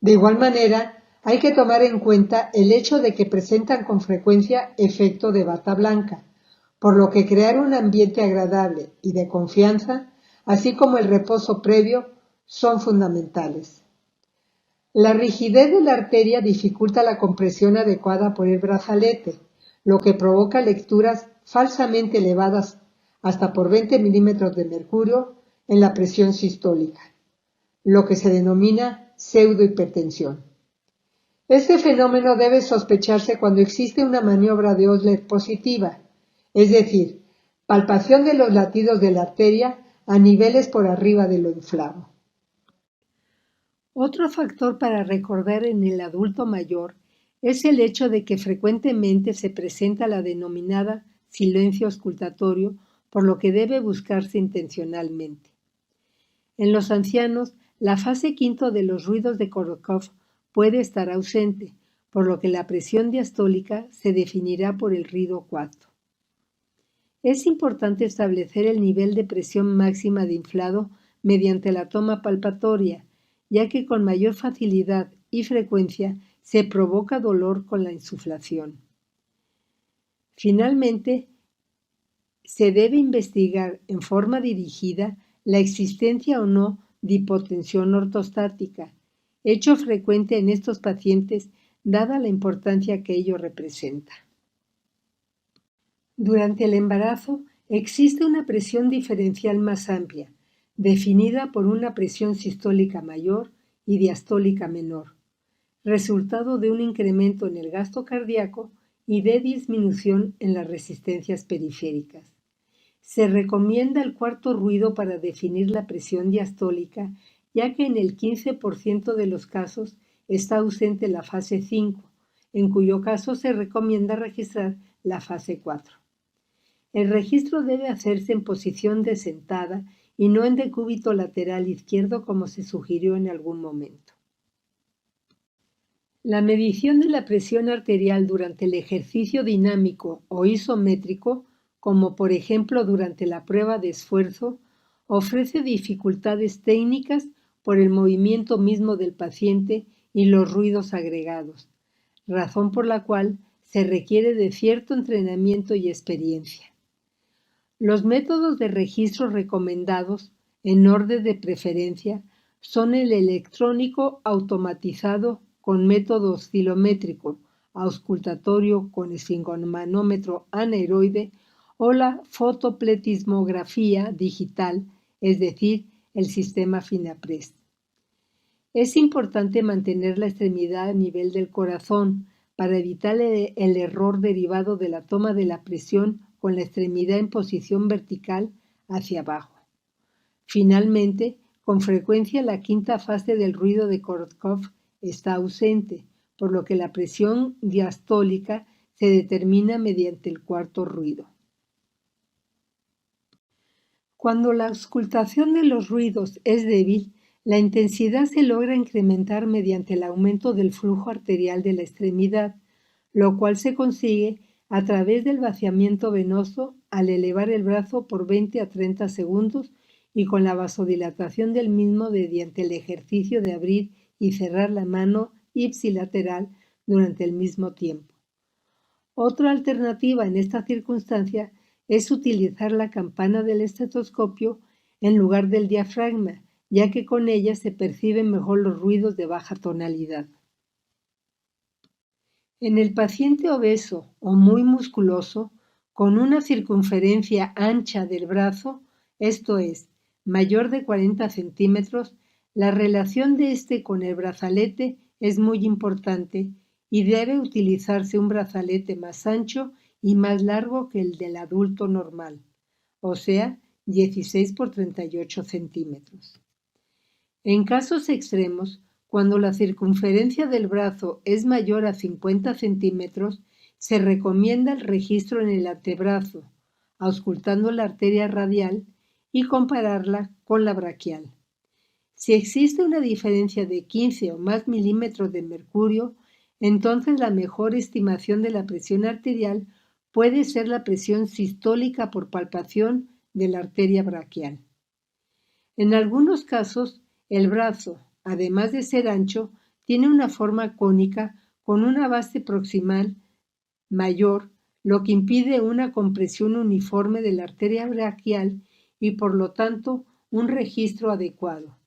De igual manera, hay que tomar en cuenta el hecho de que presentan con frecuencia efecto de bata blanca, por lo que crear un ambiente agradable y de confianza, así como el reposo previo, son fundamentales. La rigidez de la arteria dificulta la compresión adecuada por el brazalete, lo que provoca lecturas falsamente elevadas hasta por 20 milímetros de mercurio en la presión sistólica, lo que se denomina pseudohipertensión. Este fenómeno debe sospecharse cuando existe una maniobra de Osler positiva, es decir, palpación de los latidos de la arteria a niveles por arriba de lo inflado. Otro factor para recordar en el adulto mayor es el hecho de que frecuentemente se presenta la denominada silencio auscultatorio, por lo que debe buscarse intencionalmente. En los ancianos, la fase quinto de los ruidos de Korotkov puede estar ausente, por lo que la presión diastólica se definirá por el ruido 4. Es importante establecer el nivel de presión máxima de inflado mediante la toma palpatoria, ya que con mayor facilidad y frecuencia se provoca dolor con la insuflación. Finalmente, se debe investigar en forma dirigida la existencia o no de hipotensión ortostática, hecho frecuente en estos pacientes dada la importancia que ello representa. Durante el embarazo existe una presión diferencial más amplia, definida por una presión sistólica mayor y diastólica menor, resultado de un incremento en el gasto cardíaco y de disminución en las resistencias periféricas. Se recomienda el cuarto ruido para definir la presión diastólica, ya que en el 15% de los casos está ausente la fase 5, en cuyo caso se recomienda registrar la fase 4. El registro debe hacerse en posición de sentada y no en decúbito lateral izquierdo como se sugirió en algún momento. La medición de la presión arterial durante el ejercicio dinámico o isométrico, como por ejemplo durante la prueba de esfuerzo, ofrece dificultades técnicas por el movimiento mismo del paciente y los ruidos agregados, razón por la cual se requiere de cierto entrenamiento y experiencia. Los métodos de registro recomendados, en orden de preferencia, son el electrónico automatizado con método oscilométrico, auscultatorio con esfigmomanómetro aneroide o la fotopletismografía digital, es decir, el sistema Finaprest. Es importante mantener la extremidad a nivel del corazón para evitar el error derivado de la toma de la presión con la extremidad en posición vertical hacia abajo. Finalmente, con frecuencia la quinta fase del ruido de Korotkov está ausente, por lo que la presión diastólica se determina mediante el cuarto ruido. Cuando la auscultación de los ruidos es débil, la intensidad se logra incrementar mediante el aumento del flujo arterial de la extremidad, lo cual se consigue a través del vaciamiento venoso al elevar el brazo por 20 a 30 segundos y con la vasodilatación del mismo mediante el ejercicio de abrir y cerrar la mano ipsilateral durante el mismo tiempo. Otra alternativa en esta circunstancia es utilizar la campana del estetoscopio en lugar del diafragma, ya que con ella se perciben mejor los ruidos de baja tonalidad. En el paciente obeso o muy musculoso, con una circunferencia ancha del brazo, esto es, mayor de 40 centímetros, la relación de este con el brazalete es muy importante y debe utilizarse un brazalete más ancho y más largo que el del adulto normal, o sea, 16 por 38 centímetros. En casos extremos, cuando la circunferencia del brazo es mayor a 50 centímetros, se recomienda el registro en el antebrazo, auscultando la arteria radial y compararla con la braquial. Si existe una diferencia de 15 o más milímetros de mercurio, entonces la mejor estimación de la presión arterial puede ser la presión sistólica por palpación de la arteria braquial. En algunos casos, el brazo, además de ser ancho, tiene una forma cónica con una base proximal mayor, lo que impide una compresión uniforme de la arteria braquial y por lo tanto un registro adecuado.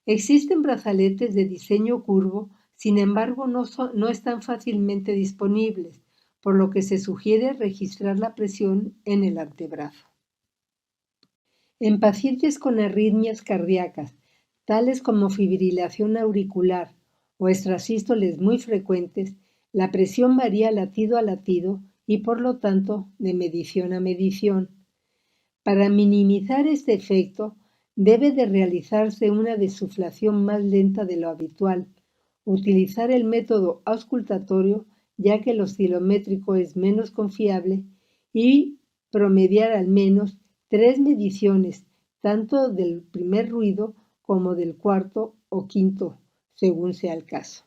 Existen brazaletes de diseño curvo, sin embargo no están fácilmente disponibles, por lo que se sugiere registrar la presión en el antebrazo. En pacientes con arritmias cardíacas, tales como fibrilación auricular o extrasístoles muy frecuentes, la presión varía latido a latido y por lo tanto de medición a medición. Para minimizar este efecto, debe de realizarse una desuflación más lenta de lo habitual, utilizar el método auscultatorio ya que el oscilométrico es menos confiable y promediar al menos 3 mediciones, tanto del primer ruido como del cuarto o quinto, según sea el caso.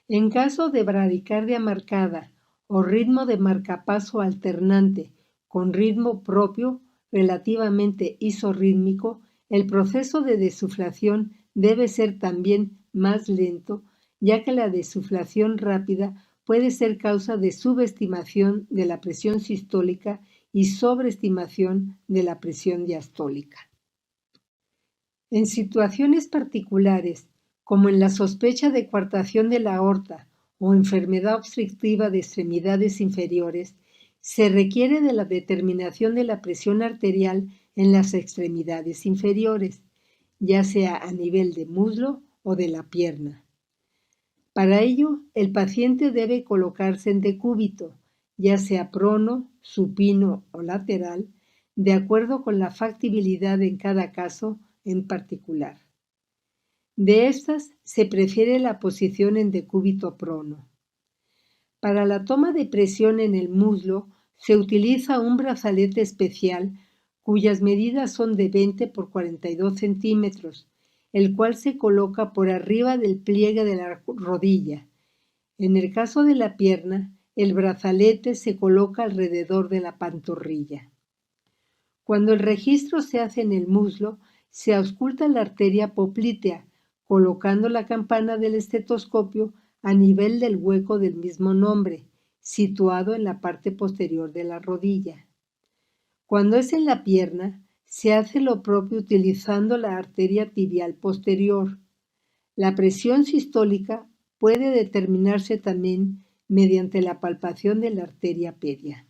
En caso de bradicardia marcada o ritmo de marcapaso alternante con ritmo propio relativamente isorrítmico, el proceso de desuflación debe ser también más lento, ya que la desuflación rápida puede ser causa de subestimación de la presión sistólica y sobreestimación de la presión diastólica. En situaciones particulares, como en la sospecha de coartación de la aorta o enfermedad obstructiva de extremidades inferiores, se requiere de la determinación de la presión arterial en las extremidades inferiores, ya sea a nivel de muslo o de la pierna. Para ello, el paciente debe colocarse en decúbito, ya sea prono, supino o lateral, de acuerdo con la factibilidad en cada caso en particular. De estas, se prefiere la posición en decúbito prono. Para la toma de presión en el muslo, se utiliza un brazalete especial cuyas medidas son de 20 por 42 centímetros, el cual se coloca por arriba del pliegue de la rodilla. En el caso de la pierna, el brazalete se coloca alrededor de la pantorrilla. Cuando el registro se hace en el muslo, se ausculta la arteria poplitea, colocando la campana del estetoscopio a nivel del hueco del mismo nombre, situado en la parte posterior de la rodilla. Cuando es en la pierna, se hace lo propio utilizando la arteria tibial posterior. La presión sistólica puede determinarse también mediante la palpación de la arteria pedia.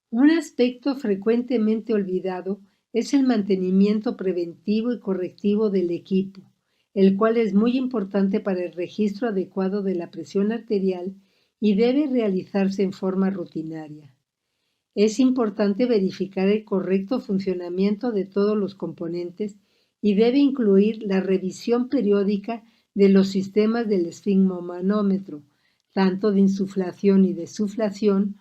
Un aspecto frecuentemente olvidado es el mantenimiento preventivo y correctivo del equipo, el cual es muy importante para el registro adecuado de la presión arterial y debe realizarse en forma rutinaria. Es importante verificar el correcto funcionamiento de todos los componentes y debe incluir la revisión periódica de los sistemas del esfigmomanómetro, tanto de insuflación y desuflación,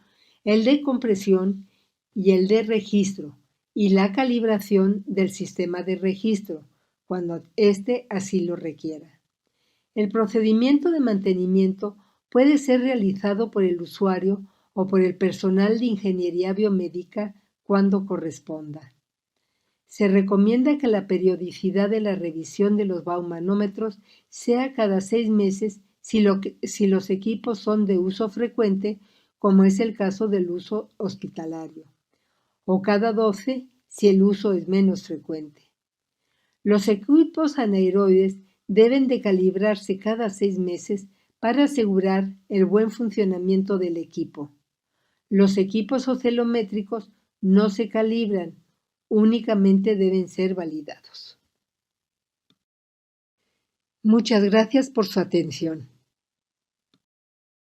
el de compresión y el de registro, y la calibración del sistema de registro, cuando éste así lo requiera. El procedimiento de mantenimiento puede ser realizado por el usuario o por el personal de ingeniería biomédica cuando corresponda. Se recomienda que la periodicidad de la revisión de los baumanómetros sea cada 6 meses si los equipos son de uso frecuente, como es el caso del uso hospitalario, o cada 12 si el uso es menos frecuente. Los equipos anaeroides deben de calibrarse cada 6 meses para asegurar el buen funcionamiento del equipo. Los equipos oscilométricos no se calibran, únicamente deben ser validados. Muchas gracias por su atención.